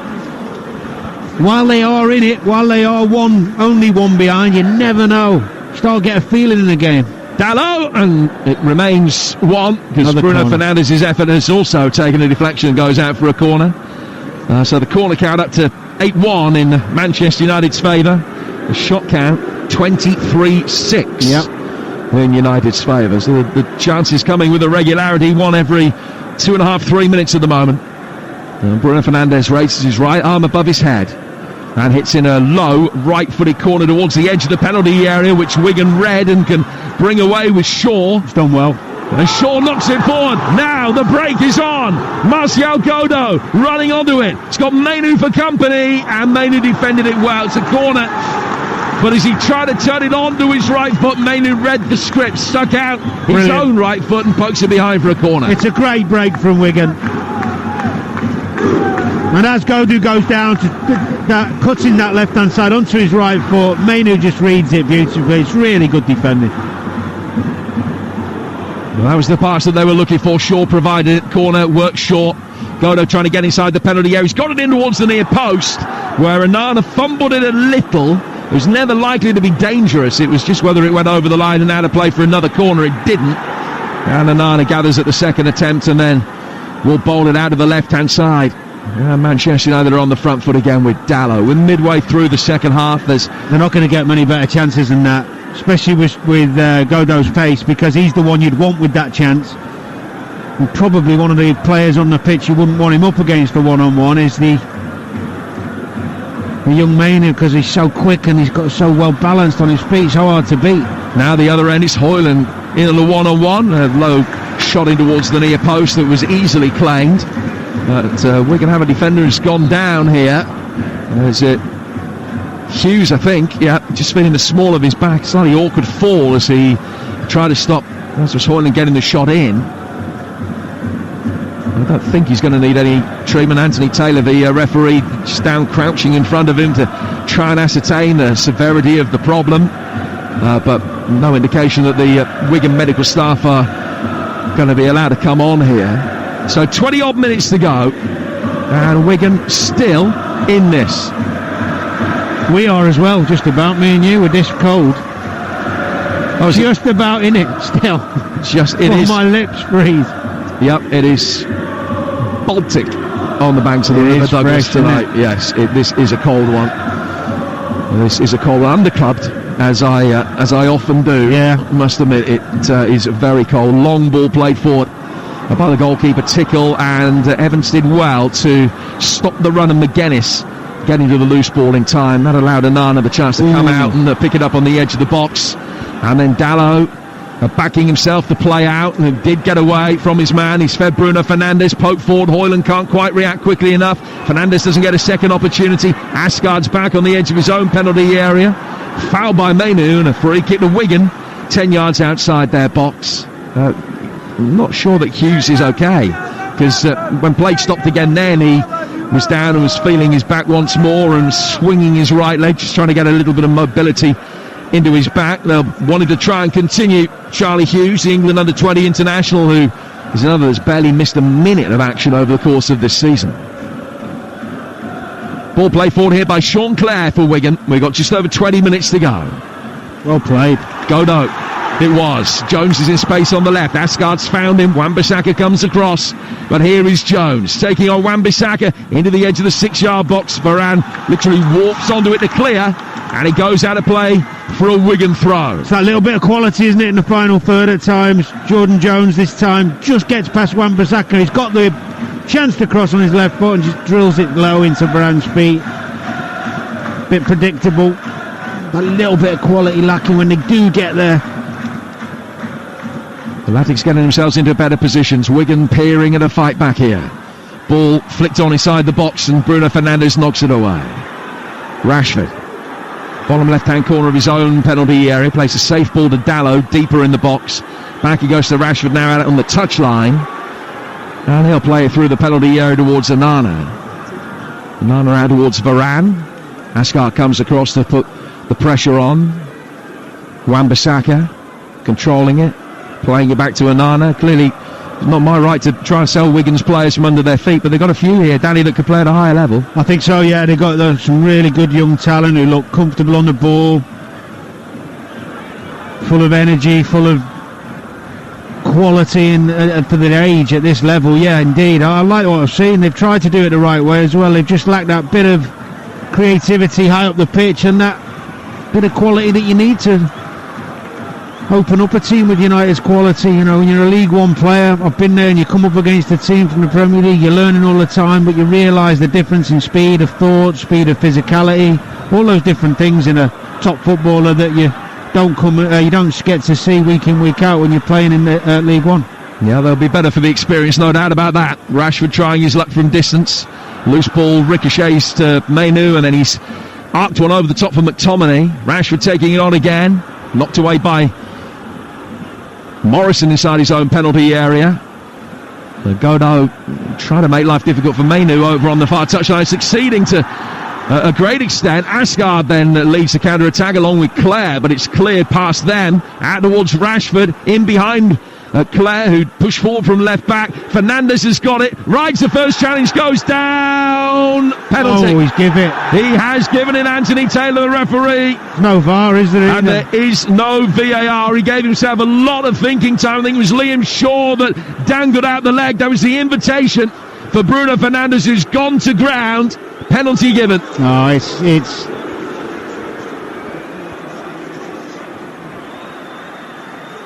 while they are in it, while they are only one behind, you never know. Start get a feeling in the game. Dallow, and it remains one, because Bruno Fernandes's effort has also taken a deflection and goes out for a corner. So the corner count up to 8-1 in Manchester United's favour. The shot count 23-6 in United's favour. So the chances coming with a regularity, one every 2.5-3 minutes at the moment. Bruno Fernandes raises his right arm above his head and hits in a low right-footed corner towards the edge of the penalty area, which Wigan read and can bring away with Shaw. It's done well. And Shaw knocks it forward. Now the break is on. Martial Godo running onto it. It's got Mainoo for company, and Mainoo defended it well. It's a corner. But as he tried to turn it on to his right foot, Mainoo read the script, stuck out his own right foot and pokes it behind for a corner. It's a great break from Wigan. And as Godo goes down, cuts in that left-hand side onto his right foot, Mainoo just reads it beautifully. It's really good defending. Well, that was the pass that they were looking for. Shaw provided it. Corner, works short. Godo trying to get inside the penalty area. He's got it in towards the near post, where Onana fumbled it a little. It was never likely to be dangerous. It was just whether it went over the line and out of play for another corner. It didn't. And Onana gathers at the second attempt and then will bowl it out of the left-hand side. Manchester United are on the front foot again with Dallow. We're midway through the second half. They're not going to get many better chances than that, especially with Godo's pace, because he's the one you'd want with that chance. And probably one of the players on the pitch you wouldn't want him up against for one-on-one is the young Mainoo, because he's so quick and he's got so well balanced on his feet, so hard to beat. Now the other end is Hoyland in the one-on-one. A low shot in towards the near post that was easily claimed. But Wigan have a defender who's gone down here. Is it Hughes, I think? Yeah, just feeling the small of his back. Slightly awkward fall as he tried to stop. That was Hoyland getting the shot in. I don't think he's going to need any treatment. Anthony Taylor, the referee, just down crouching in front of him to try and ascertain the severity of the problem. But no indication that the Wigan medical staff are going to be allowed to come on here. So 20-odd minutes to go, and Wigan still in this. We are as well, just about, me and you, we're this cold. I was just about in it still. It is. My lips breathe. Yep, it is Baltic on the banks of the River Douglas tonight. Yes, this is a cold one. This is a cold one. Underclubbed, as I often do. Yeah, I must admit, it is very cold. Long ball played forward by the goalkeeper Tickle, and Evans did well to stop the run of McGuinness getting to the loose ball in time. That allowed Onana the chance to come out and pick it up on the edge of the box. And then Dallow backing himself to play out, and did get away from his man. He's fed Bruno Fernandes, poke forward. Hoyland can't quite react quickly enough. Fernandes doesn't get a second opportunity. Asgard's back on the edge of his own penalty area. Foul by Mainu, and a free kick to Wigan, 10 yards outside their box. I'm not sure that Hughes is okay, because when play stopped again then, he was down and was feeling his back once more and swinging his right leg, just trying to get a little bit of mobility into his back. They wanted to try and continue Charlie Hughes, the England under-20 international, who is another that's barely missed a minute of action over the course of this season. Ball play forward here by Sean Clare for Wigan. We've got just over 20 minutes to go. Well played. Godot. It was. Jones is in space on the left. Asgard's found him. Wan-Bissaka comes across. But here is Jones taking on Wan-Bissaka into the edge of the 6-yard box. Varane literally walks onto it to clear. And it goes out of play for a Wigan throw. It's that little bit of quality, isn't it, in the final third at times. Jordan Jones this time just gets past Wan-Bissaka. He's got the chance to cross on his left foot and just drills it low into Varane's feet. Bit predictable. That little bit of quality lacking when they do get there. The Latics getting themselves into better positions. Wigan peering at a fight back here. Ball flicked on inside the box and Bruno Fernandes knocks it away. Rashford, bottom left-hand corner of his own penalty area, plays a safe ball to Dalot, deeper in the box. Back he goes to Rashford now out on the touchline. And he'll play it through the penalty area towards Onana. Onana out towards Varane. Asgard comes across to put the pressure on. Wan-Bissaka controlling it, playing it back to Onana. Clearly not my right to try and sell Wigan's players from under their feet, but they've got a few here, Danny, that could play at a higher level. I think so, yeah. They've got some really good young talent who look comfortable on the ball, full of energy, full of quality for their age at this level. Yeah, indeed. I like what I've seen. They've tried to do it the right way as well. They've just lacked that bit of creativity high up the pitch and that bit of quality that you need to open up a team with United's quality. You know, when you're a League One player, I've been there, and you come up against a team from the Premier League, you're learning all the time, but you realise the difference in speed of thought, speed of physicality, all those different things in a top footballer that you don't get to see week in, week out when you're playing in the League One. Yeah, they'll be better for the experience, no doubt about that. Rashford trying his luck from distance. Loose ball ricochets to Mainu, and then he's arced one over the top for McTominay. Rashford taking it on again. Knocked away by Morrison inside his own penalty area. Godot trying to make life difficult for Mainu over on the far touchline, succeeding to a great extent. Asgard then leads the counter-attack along with Clare, but it's cleared past them, out towards Rashford, in behind Clare, who pushed forward from left back. Fernandes has got it, rides the first challenge, goes down, penalty. Oh, he's given it. He has given it. Anthony Taylor, the referee. No VAR, is there? And there is no VAR. He gave himself a lot of thinking time. I think it was Liam Shaw that dangled out the leg. That was the invitation for Bruno Fernandes, who's gone to ground. Penalty given. Oh, it's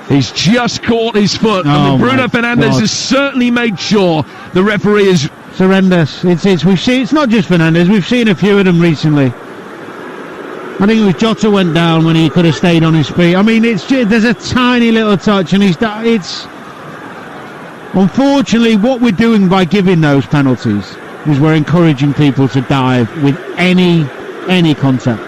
he's just caught his foot. I mean, Bruno Fernandes has certainly made sure the referee is horrendous. We've seen, it's not just Fernandes, we've seen a few of them recently. I think it was Jota went down when he could have stayed on his feet. I mean, there's a tiny little touch, and it's unfortunately what we're doing by giving those penalties is we're encouraging people to dive with any contact.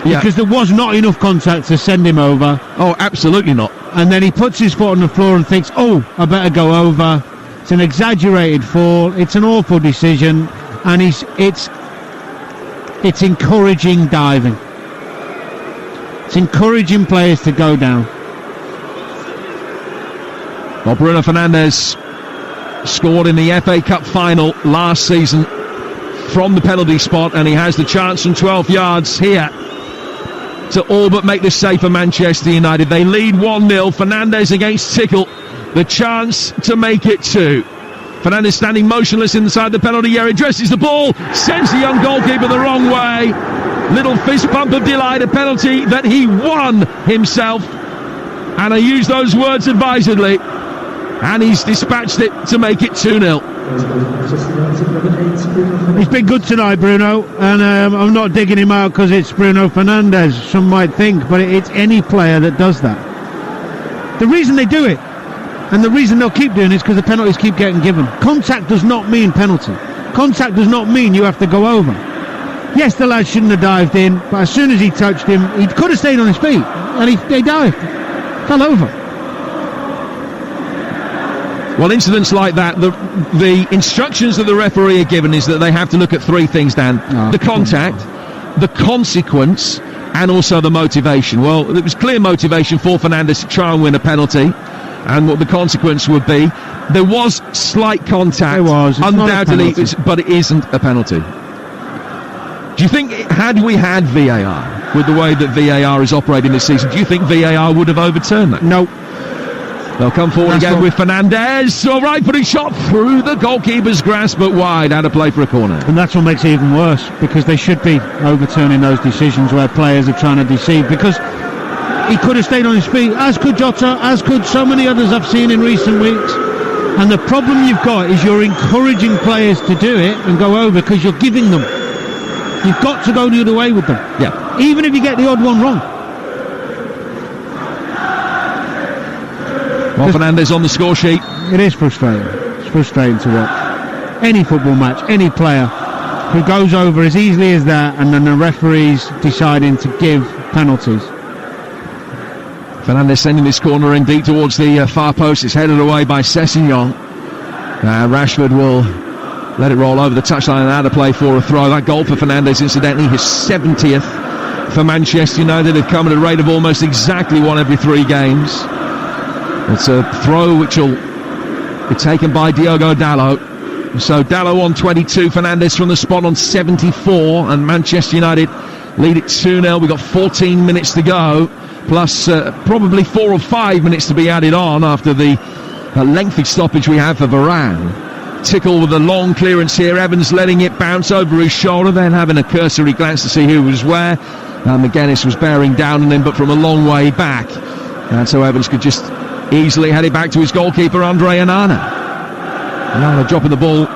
Yeah. Because there was not enough contact to send him over. Oh, absolutely not. And then he puts his foot on the floor and thinks, oh, I better go over. It's an exaggerated fall. It's an awful decision, and it's encouraging diving. It's encouraging players to go down. Well, Bruno Fernandes scored in the FA Cup final last season from the penalty spot, and he has the chance from 12 yards here to all but make this safe for Manchester United. They lead 1-0. Fernandes against Tickle. The chance to make it 2. Fernandes standing motionless inside the penalty area, addresses the ball, sends the young goalkeeper the wrong way. Little fist bump of delight, a penalty that he won himself. And I use those words advisedly. And he's dispatched it to make it 2-0. He's been good tonight, Bruno, and I'm not digging him out because it's Bruno Fernandes, some might think, but it's any player that does that. The reason they do it, and the reason they'll keep doing it, is because the penalties keep getting given. Contact does not mean penalty. Contact does not mean you have to go over. Yes, the lad shouldn't have dived in, but as soon as he touched him, he could have stayed on his feet, and they dived. Fell over. Well, incidents like that, the instructions that the referee are given is that they have to look at three things, Dan. The contact, the consequence, and also the motivation. Well, it was clear motivation for Fernandes to try and win a penalty, and what the consequence would be. There was slight contact. There was. Undoubtedly, but it isn't a penalty. Do you think, had we had VAR, with the way that VAR is operating this season, do you think VAR would have overturned that? No. They'll come forward again with Fernandes. All right, but he shot through the goalkeeper's grasp, but wide, out of play for a corner. And that's what makes it even worse, because they should be overturning those decisions where players are trying to deceive, because he could have stayed on his feet, as could Jota, as could so many others I've seen in recent weeks. And the problem you've got is you're encouraging players to do it and go over because you're giving them. You've got to go the other way with them. Yeah. Even if you get the odd one wrong. Well, Fernandes on the score sheet. It is frustrating. It's frustrating to watch. Any football match, any player who goes over as easily as that, and then the referees deciding to give penalties. Fernandes sending this corner in deep towards the far post. It's headed away by Sessegnon. Rashford will let it roll over the touchline and out of play for a throw. That goal for Fernandes, incidentally, his 70th for Manchester United. Have come at a rate of almost exactly one every 3 games. It's a throw which will be taken by Diogo Dalot. So Dalot on 22, Fernandes from the spot on 74, and Manchester United lead it 2-0. We've got 14 minutes to go, plus probably 4 or 5 minutes to be added on after the lengthy stoppage we have for Varane. Tickle with a long clearance here. Evans letting it bounce over his shoulder, then having a cursory glance to see who was where. McGuinness was bearing down on him, but from a long way back. And so Evans could just easily head it back to his goalkeeper, Andre Onana. Onana dropping the ball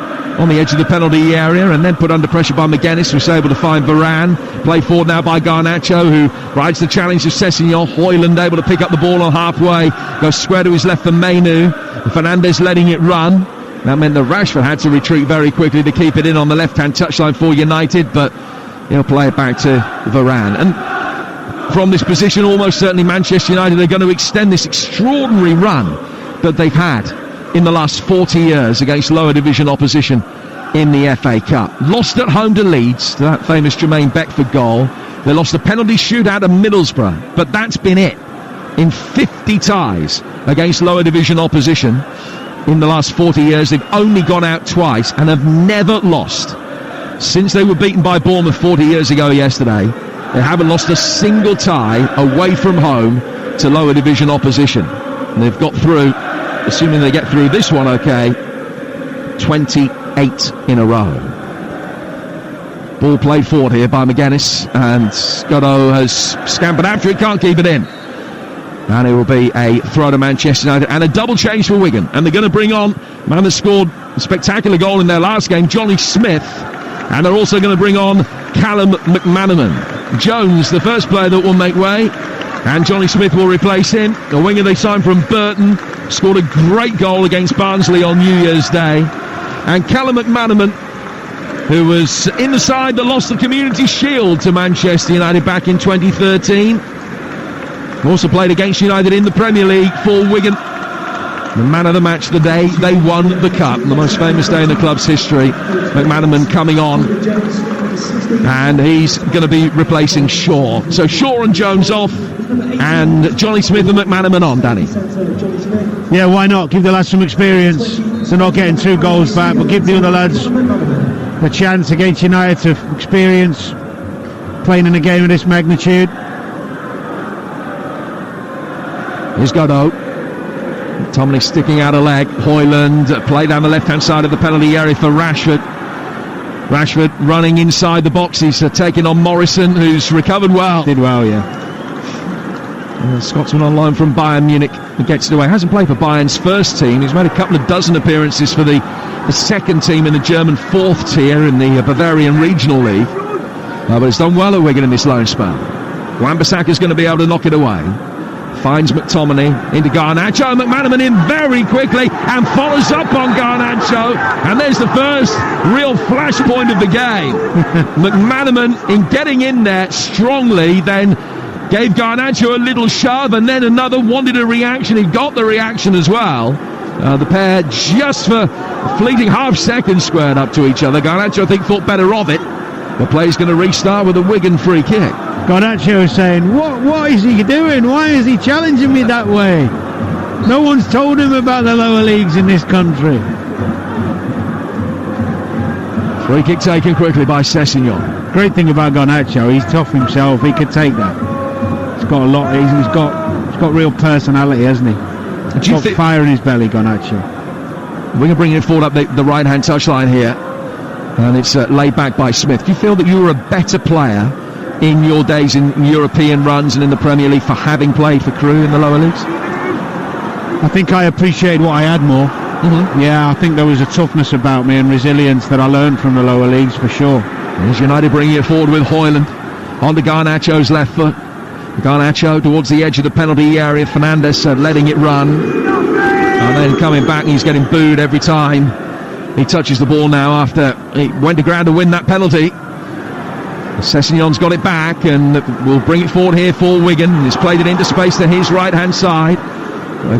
on the edge of the penalty area and then put under pressure by McGuinness, who's able to find Varane. Play forward now by Garnacho, who rides the challenge of Sessegnon. Højlund able to pick up the ball on halfway, goes square to his left for Mainu. Fernandes letting it run. That meant that Rashford had to retreat very quickly to keep it in on the left-hand touchline for United, but he'll play it back to Varane. And from this position, almost certainly Manchester United are going to extend this extraordinary run that they've had in the last 40 years against lower division opposition in the FA Cup. Lost at home to Leeds, to that famous Jermaine Beckford goal. They lost a penalty shootout at Middlesbrough, but that's been it. In 50 ties against lower division opposition in the last 40 years, they've only gone out twice and have never lost. Since they were beaten by Bournemouth 40 years ago yesterday, they haven't lost a single tie away from home to lower division opposition. And they've got through, assuming they get through this one okay, 28 in a row. Ball played forward here by McGuinness, and Godot has scampered after it, can't keep it in. And it will be a throw to Manchester United and a double change for Wigan. And they're going to bring on the man that scored a spectacular goal in their last game, Johnny Smith. And they're also going to bring on Callum McManaman. Jones, the first player that will make way, and Johnny Smith will replace him. The winger they signed from Burton scored a great goal against Barnsley on New Year's Day. And Callum McManaman, who was in the side that lost the Community Shield to Manchester United back in 2013, also played against United in the Premier League for Wigan. The man of the match the day they won the Cup, the most famous day in the club's history. McManaman coming on, and he's going to be replacing Shaw. So Shaw and Jones off, and Johnny Smith and McManaman on, Danny. Yeah, why not? Give the lads some experience. They're not getting 2 goals back, but give the other lads a chance against United to experience playing in a game of this magnitude. Here's Godot. Tomley sticking out a leg. Højlund play down the left-hand side of the penalty area for Rashford. Rashford running inside the box. He's taking on Morrison, who's recovered well. Did well, yeah. Scotsman on loan from Bayern Munich. He gets it away. Hasn't played for Bayern's first team. He's made a couple of dozen appearances for the second team in the German 4th tier in the Bavarian Regional League. But he's done well at Wigan in this loan spell. Wan-Bissaka's going to be able to knock it away. finds McTominay into Garnacho. McManaman in very quickly and follows up on Garnacho. And there's the first real flashpoint of the game. McManaman, in getting in there strongly, then gave Garnacho a little shove, and then another wanted a reaction. He got the reaction as well. The pair, just for a fleeting half second, squared up to each other. Garnacho, I think, thought better of it. The play's going to restart with a Wigan free kick. Garnacho is saying, what is he doing? Why is he challenging me that way? No one's told him about the lower leagues in this country. Free kick taken quickly by Sessegnon. Great thing about Garnacho, he's tough himself. He could take that. He's got a lot. He's got real personality, hasn't he? He's got fire in his belly, Garnacho. We're going to bring it forward up the right-hand touchline here, and it's laid back by Smith. Do you feel that you were a better player in your days in European runs and in the Premier League for having played for Crewe in the lower leagues? I think I appreciated what I had more. Mm-hmm. Yeah, I think there was a toughness about me and resilience that I learned from the lower leagues for sure. There's United bringing it forward with Højlund on to Garnacho's left foot. Garnacho towards the edge of the penalty area. Fernandes letting it run, and then coming back, and he's getting booed every time he touches the ball now after he went to ground to win that penalty. Sessegnon's got it back and will bring it forward here for Wigan. He's played it into space to his right-hand side.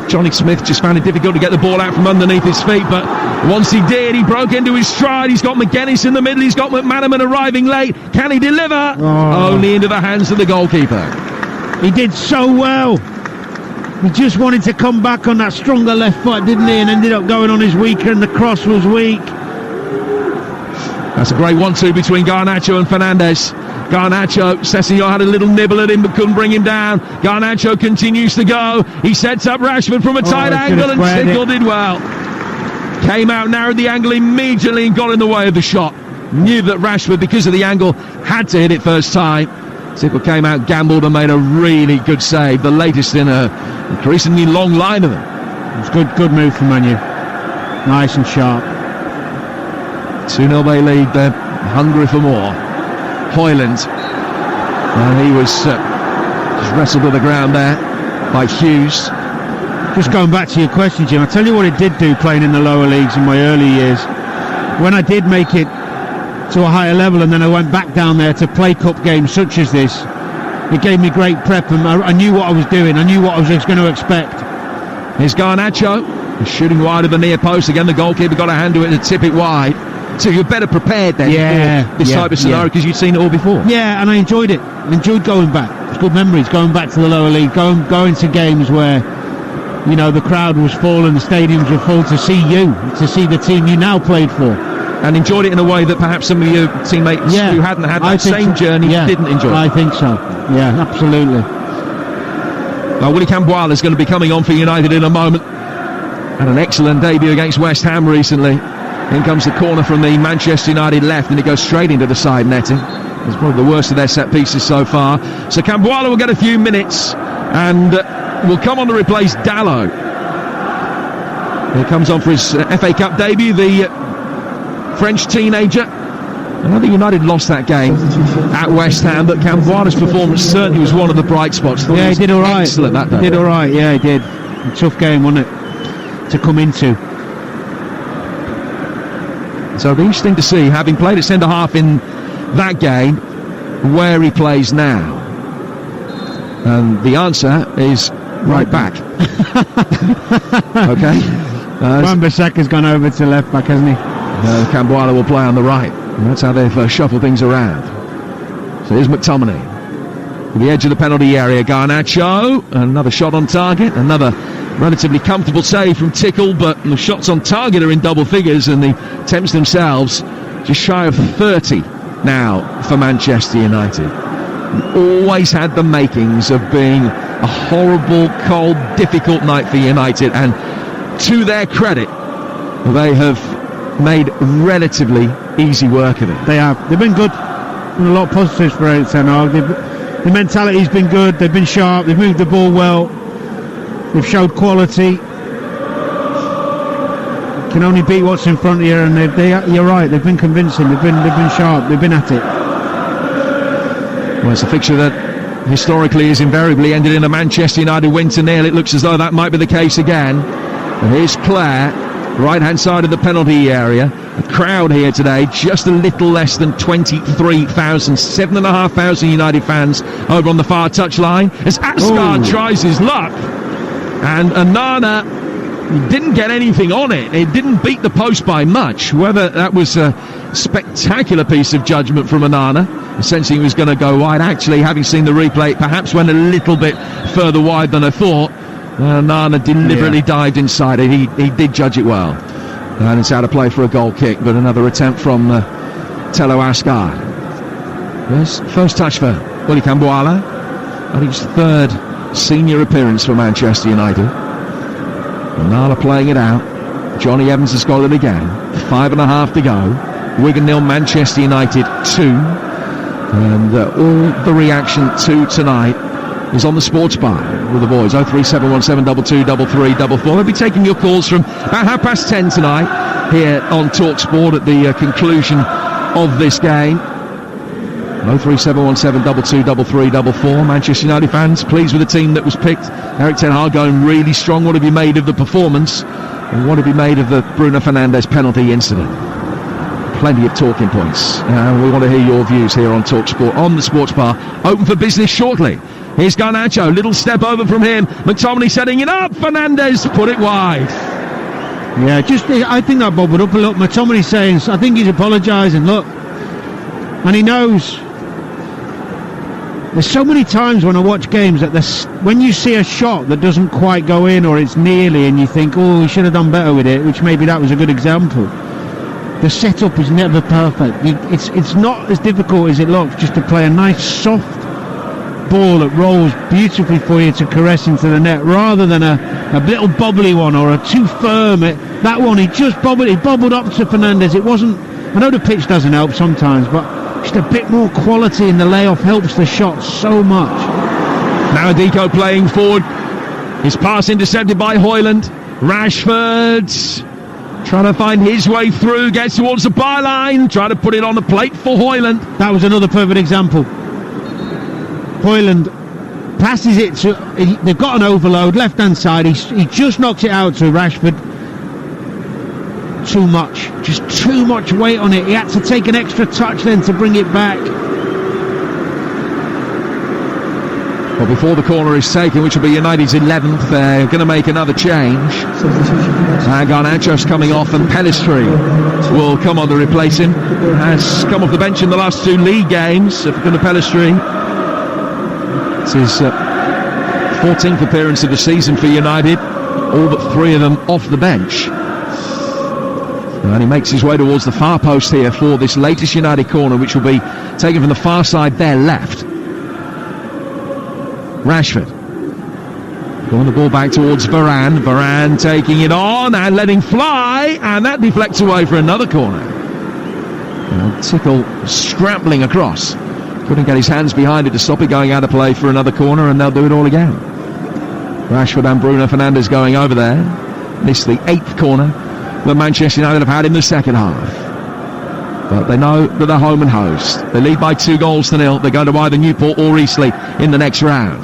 Johnny Smith just found it difficult to get the ball out from underneath his feet, but once he did, he broke into his stride. He's got McGuinness in the middle. He's got McManaman arriving late. Can he deliver? Only into the hands of the goalkeeper. He did so well. He just wanted to come back on that stronger left foot, didn't he? And ended up going on his weaker, and the cross was weak. That's a great 1-2 between Garnacho and Fernandes. Garnacho, Sessegnon had a little nibble at him but couldn't bring him down. Garnacho continues to go. He sets up Rashford from a tight angle, and Sickle did well. Came out, narrowed the angle immediately and got in the way of the shot. Knew that Rashford, because of the angle, had to hit it first time. Sickle came out, gambled and made a really good save, the latest in a increasingly long line of them. It's good move from Manu. Nice and sharp. 2-0 they lead, they're hungry for more. Højlund, and he was just wrestled to the ground there by Hughes. Just going back to your question, Jim, I tell you what it did do playing in the lower leagues in my early years. When I did make it to a higher level and then I went back down there to play cup games such as this, it gave me great prep, and I knew what I was doing. I knew what I was going to expect. Here's Garnacho shooting wide of the near post. Again, the goalkeeper got a hand to it to tip it wide. So you're better prepared then for this type of scenario, because you'd seen it all before. Yeah, and I enjoyed it. I enjoyed going back. It's good memories, going back to the lower league, going to games where, you know, the crowd was full and the stadiums were full to see the team you now played for. And enjoyed it in a way that perhaps some of your teammates who hadn't had that same journey didn't enjoy it. I think so. Yeah, absolutely. Well, Willy Camboire is going to be coming on for United in a moment. Had an excellent debut against West Ham recently. In comes the corner from the Manchester United left, and it goes straight into the side netting. It's one of the worst of their set pieces so far. So Camboire will get a few minutes and will come on to replace Dalot. He comes on for his FA Cup debut, the French teenager. I know that United lost that game at West Ham, but Camboire's performance certainly was one of the bright spots. Yeah, he did all right. Excellent that day. He did all right, yeah, he did. A tough game, wasn't it, to come into. So it'll be interesting to see, having played at centre-half in that game, where he plays now. And the answer is right back. Okay. Wan-Bissaka's gone over to left back, hasn't he? Camboire will play on the right. And that's how they've shuffled things around. So here's McTominay. To the edge of the penalty area, Garnacho. Another shot on target. Another relatively comfortable save from Tickle, but the shots on target are in double figures, and the attempts themselves just shy of 30 now for Manchester United. Always had the makings of being a horrible, cold, difficult night for United, and to their credit, they have made relatively easy work of it. They have. They've been good. And a lot of positives for Eric Ten Hag. The mentality's been good. They've been sharp. They've moved the ball well. They've showed quality. Can only beat what's in front of you, and you're right. They've been convincing. They've been sharp. They've been at it. Well, it's a fixture that historically has invariably ended in a Manchester United win to nil. It looks as though that might be the case again. And here's Clare, right-hand side of the penalty area. A crowd here today, just a little less than 23,000, 7,500 United fans over on the far touchline as Asgard tries his luck. And Onana didn't get anything on it. It didn't beat the post by much. Whether that was a spectacular piece of judgment from Onana, essentially he was going to go wide. Actually, having seen the replay, it perhaps went a little bit further wide than I thought. Onana deliberately dived inside it. He did judge it well. And it's out of play for a goal kick, but another attempt from Tello Asgard. First touch for Willy Camboala. I think it's the third senior appearance for Manchester United. Onana playing it out. Johnny Evans has got it again. 5.5 to go. Wigan 0, Manchester United 2. And all the reaction to tonight is on the sports bar with the boys. 03717223344. They'll be taking your calls from about 10:30 tonight here on TalkSport at the conclusion of this game. 03717223344. Manchester United fans pleased with the team that was picked. Erik ten Hag going really strong. What have you made of the performance? And what have you made of the Bruno Fernandes penalty incident? Plenty of talking points. We want to hear your views here on TalkSport on the sports bar. Open for business shortly. Here's Garnacho, little step over from him. McTominay setting it up. Fernandes put it wide. Yeah, I think that bubbled up a lot. McTominay saying, I think he's apologising. Look, and he knows. There's so many times when I watch games that when you see a shot that doesn't quite go in or it's nearly, and you think, oh, we should have done better with it, which maybe that was a good example. The setup is never perfect. It's not as difficult as it looks just to play a nice soft ball that rolls beautifully for you to caress into the net, rather than a little bobbly one or a too firm. That one, he bobbled up to Fernandes. It wasn't. I know the pitch doesn't help sometimes, but just a bit more quality in the layoff helps the shot so much. Now Deco playing forward. His pass intercepted by Højlund. Rashford trying to find his way through, gets towards the byline, trying to put it on the plate for Højlund. That was another perfect example. Højlund passes it to. They've got an overload left hand side. He just knocks it out to Rashford. Too much, just too much weight on it. He had to take an extra touch then to bring it back. Well, before the corner is taken, which will be United's 11th, they're going to make another change. Garnacho's coming off, and Pellistri will come on to replace him. Has come off the bench in the last 2 league games. Gunnar Pellistri. It's his 14th appearance of the season for United, all but 3 of them off the bench. And he makes his way towards the far post here for this latest United corner, which will be taken from the far side there left. Rashford throwing the ball back towards Varane. Varane taking it on and letting fly, and that deflects away for another corner. And Tickle scrambling across. Couldn't get his hands behind it to stop it going out of play for another corner, and they'll do it all again. Rashford and Bruno Fernandes going over there. This is the 8th corner that Manchester United have had in the second half. But they know that they're home and host. They lead by 2-0. They're going to either Newport or Eastleigh in the next round.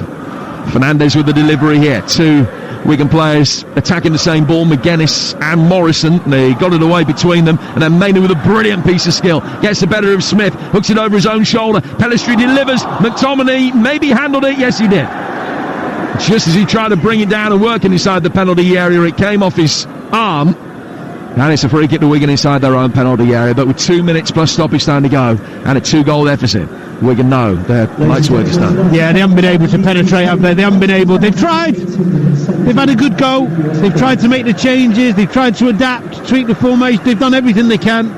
Fernandes with the delivery here. 2 Wigan players attacking the same ball, McGuinness and Morrison. They got it away between them, and then Maynard with a brilliant piece of skill gets the better of Smith, hooks it over his own shoulder. Pellistri delivers. McTominay maybe handled it. Yes, he did. Just as he tried to bring it down and work inside the penalty area, it came off his arm. And it's a free kick to Wigan inside their own penalty area, but with 2 minutes plus stoppage time to go and a 2-goal deficit, Wigan know their night's work is done. Yeah, they haven't been able to penetrate, have they? They haven't been able. They've tried. They've had a good go. They've tried to make the changes. They've tried to adapt, tweak the formation. They've done everything they can.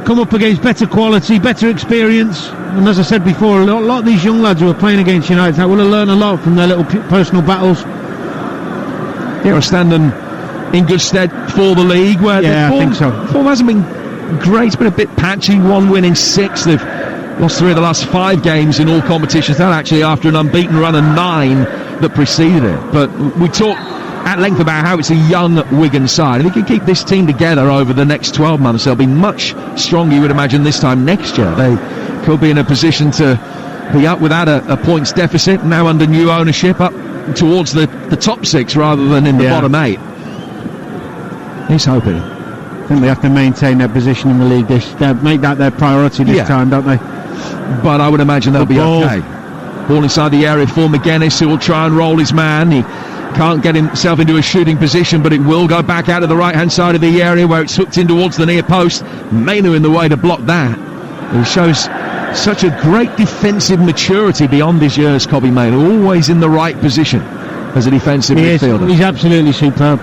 Come up against better quality, better experience. And as I said before, a lot of these young lads who are playing against United will have learned a lot from their little personal battles. Here are standing in good stead for the league, where I think so. Form hasn't been great. It's been a bit patchy. 1 win in 6. They've lost 3 of the last 5 games in all competitions. That actually after an unbeaten run of 9 that preceded it. But we talked at length about how it's a young Wigan side. If they can keep this team together over the next 12 months, they'll be much stronger, you would imagine, this time next year. They could be in a position to be up without a points deficit, now under new ownership, up towards the top 6 rather than in the bottom 8. He's hoping. I think they have to maintain their position in the league. Make that their priority this time, don't they? But I would imagine they'll be okay. Ball inside the area for McGuinness, who will try and roll his man. He can't get himself into a shooting position, but it will go back out of the right-hand side of the area where it's hooked in towards the near post. Mainu in the way to block that. He shows such a great defensive maturity beyond his years, Kobbie Mainu, always in the right position as a defensive midfielder. He's absolutely superb.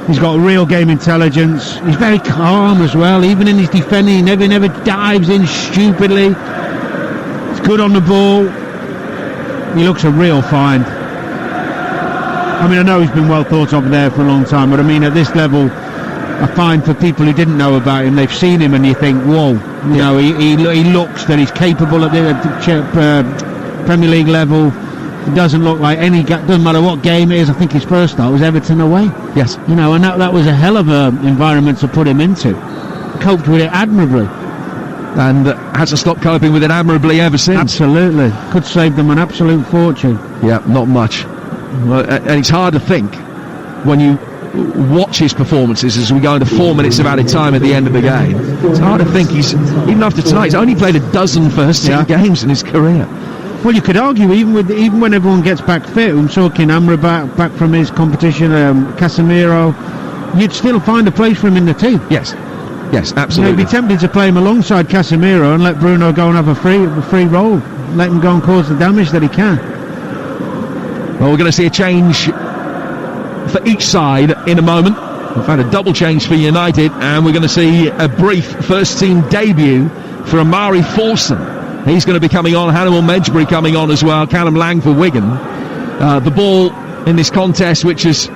He's got real game intelligence. He's very calm as well, even in his defending. He never dives in stupidly. He's good on the ball. He looks a real find. I mean, I know he's been well thought of there for a long time, but I mean, at this level, a find for people who didn't know about him. They've seen him and you think, whoa, you know, he looks that he's capable at the Premier League level. It doesn't look like doesn't matter what game it is. I think his first start was Everton away. Yes. You know, and that was a hell of an environment to put him into. Coped with it admirably. And hasn't stopped coping with it admirably ever since. Absolutely. Could save them an absolute fortune. Yeah, not much. And it's hard to think when you watch his performances as we go into 4 minutes of added time at the end of the game. It's hard to think even after tonight, he's only played a dozen first-team games in his career. Well, you could argue even when everyone gets back fit, I'm talking Amrabat back from his competition, Casemiro, you'd still find a place for him in the team. Yes, absolutely. You know, you'd be tempted to play him alongside Casemiro and let Bruno go and have a free role, let him go and cause the damage that he can. Well, we're going to see a change for each side in a moment. We've had a double change for United, and we're going to see a brief first-team debut for Amari Forson. He's going to be coming on. Hannibal Medjbury coming on as well. Callum Lang for Wigan. The ball in this contest, which has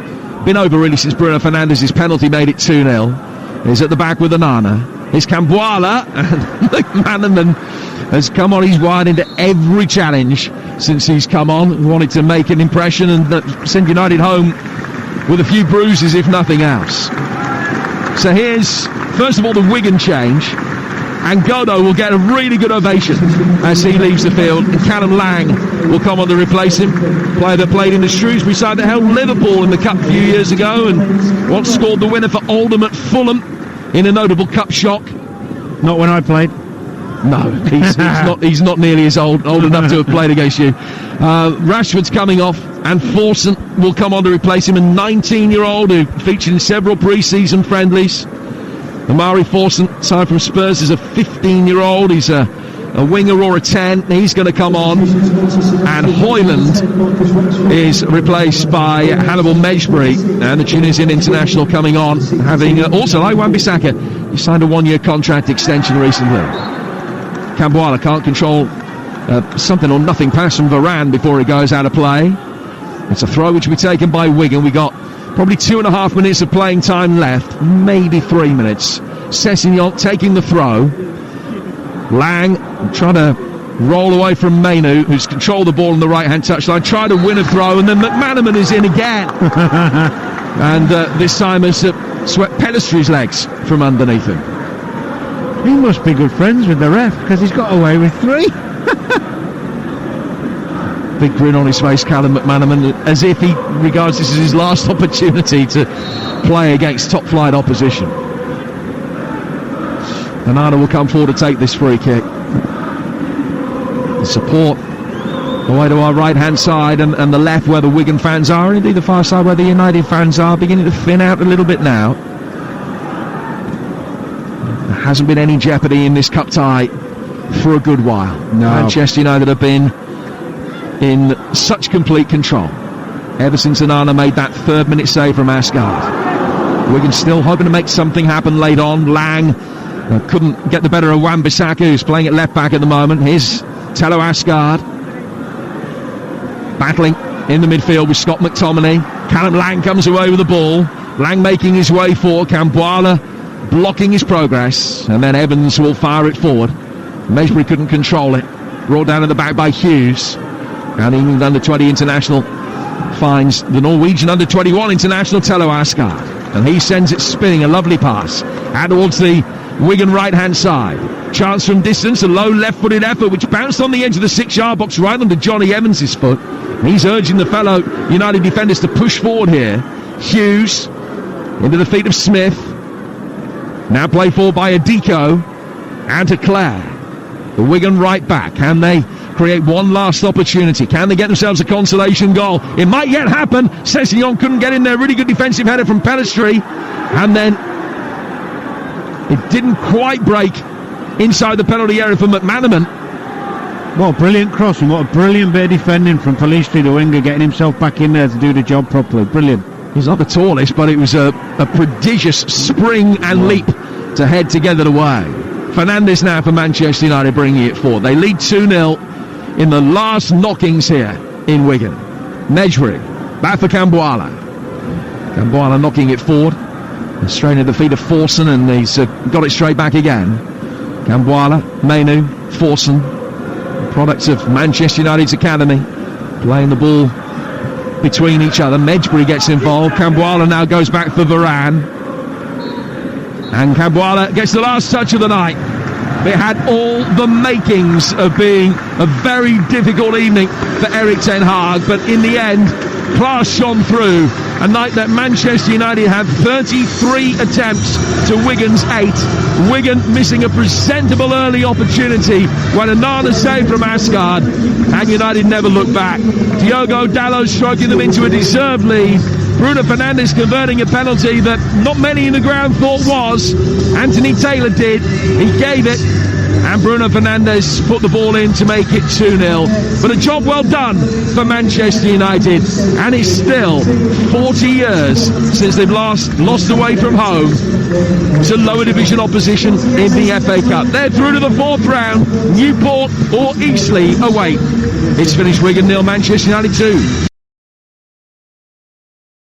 been over really since Bruno Fernandes's penalty made it 2-0, is at the back with Onana. It's Kambuala, and McManaman has come on. He's wide into every challenge since he's come on. Wanted to make an impression and send United home with a few bruises, if nothing else. So here's, first of all, the Wigan change. And Godot will get a really good ovation as he leaves the field. And Callum Lang will come on to replace him. Player that played in the Shrewsbury side that held Liverpool in the Cup a few years ago and once scored the winner for Oldham at Fulham in a notable Cup shock. Not when I played. No, he's not nearly as old enough to have played against you. Rashford's coming off, and Forson will come on to replace him, a 19-year-old who featured in several pre-season friendlies. Amari Forson, signed from Spurs, is a 15-year-old. He's a winger or a 10. He's going to come on. And Højlund is replaced by Hannibal Medjbury. And the Tunisian international coming on, having also, like Wan-Bissaka, he signed a 1-year contract extension recently. Kambuala can't control something or nothing pass from Varane before he goes out of play. It's a throw which will be taken by Wigan. We got probably 2.5 minutes of playing time left, maybe 3 minutes. Sessegnon taking the throw. Lang trying to roll away from Mainu, who's controlled the ball on the right-hand touchline, trying to win a throw, and then McManaman is in again. And this time has swept Pellistri's legs from underneath him. He must be good friends with the ref, because he's got away with 3. Big grin on his face, Callum McManaman, as if he regards this as his last opportunity to play against top-flight opposition. Onana will come forward to take this free kick. The support away to our right-hand side and the left where the Wigan fans are, and indeed the far side where the United fans are, beginning to thin out a little bit now. There hasn't been any jeopardy in this cup tie for a good while. No. Manchester United have been in such complete control ever since Onana made that 3rd-minute save from Asgard. Wigan still hoping to make something happen late on. Lang couldn't get the better of Wan-Bissaka, who's playing at left back at the moment. Here's Tello Asgard battling in the midfield with Scott McTominay. Callum Lang comes away with the ball. Lang making his way forward. Kambuala blocking his progress, and then Evans will fire it forward. Medjbury couldn't control it. Brought down at the back by Hughes. And the England under-20 international finds the Norwegian under-21 international Tello Asgard. And he sends it spinning, a lovely pass out towards the Wigan right-hand side. Chance from distance, a low left-footed effort which bounced on the edge of the 6-yard box right under Johnny Evans' foot. He's urging the fellow United defenders to push forward here. Hughes into the feet of Smith. Now played for by Adiko and to Clare. The Wigan right back. Can they create one last opportunity? Can they get themselves a consolation goal? It might yet happen. Sessegnon couldn't get in there. Really good defensive header from Pelistri. And then it didn't quite break inside the penalty area for McManaman. What a brilliant cross and what a brilliant bit of defending from Pelistri, the winger, getting himself back in there to do the job properly. Brilliant. He's not the tallest, but it was a prodigious spring and leap to head to get it away. Fernandes now for Manchester United bringing it forward. They lead 2-0 in the last knockings here in Wigan. Nejri, back for Camboala. Camboala knocking it forward. Straight at the feet of Forson, and he's got it straight back again. Camboala, Mainu, Forson, products of Manchester United's academy, playing the ball between each other. Medjbury gets involved. Camboala now goes back for Varane, and Camboala gets the last touch of the night. It had all the makings of being a very difficult evening for Erik ten Hag, but in the end, class shone through. A night that Manchester United had 33 attempts to Wigan's 8. Wigan missing a presentable early opportunity when Onana saved from Asgard, and United never looked back. Diogo Dalot stroking them into a deserved lead. Bruno Fernandes converting a penalty that not many in the ground thought was. Anthony Taylor did. He gave it, and Bruno Fernandes put the ball in to make it 2-0. But a job well done for Manchester United, and it's still 40 years since they've last lost away from home to lower division opposition in the FA Cup. They're through to the 4th round. Newport or Eastleigh await. It's finished Wigan 0, Manchester United 2.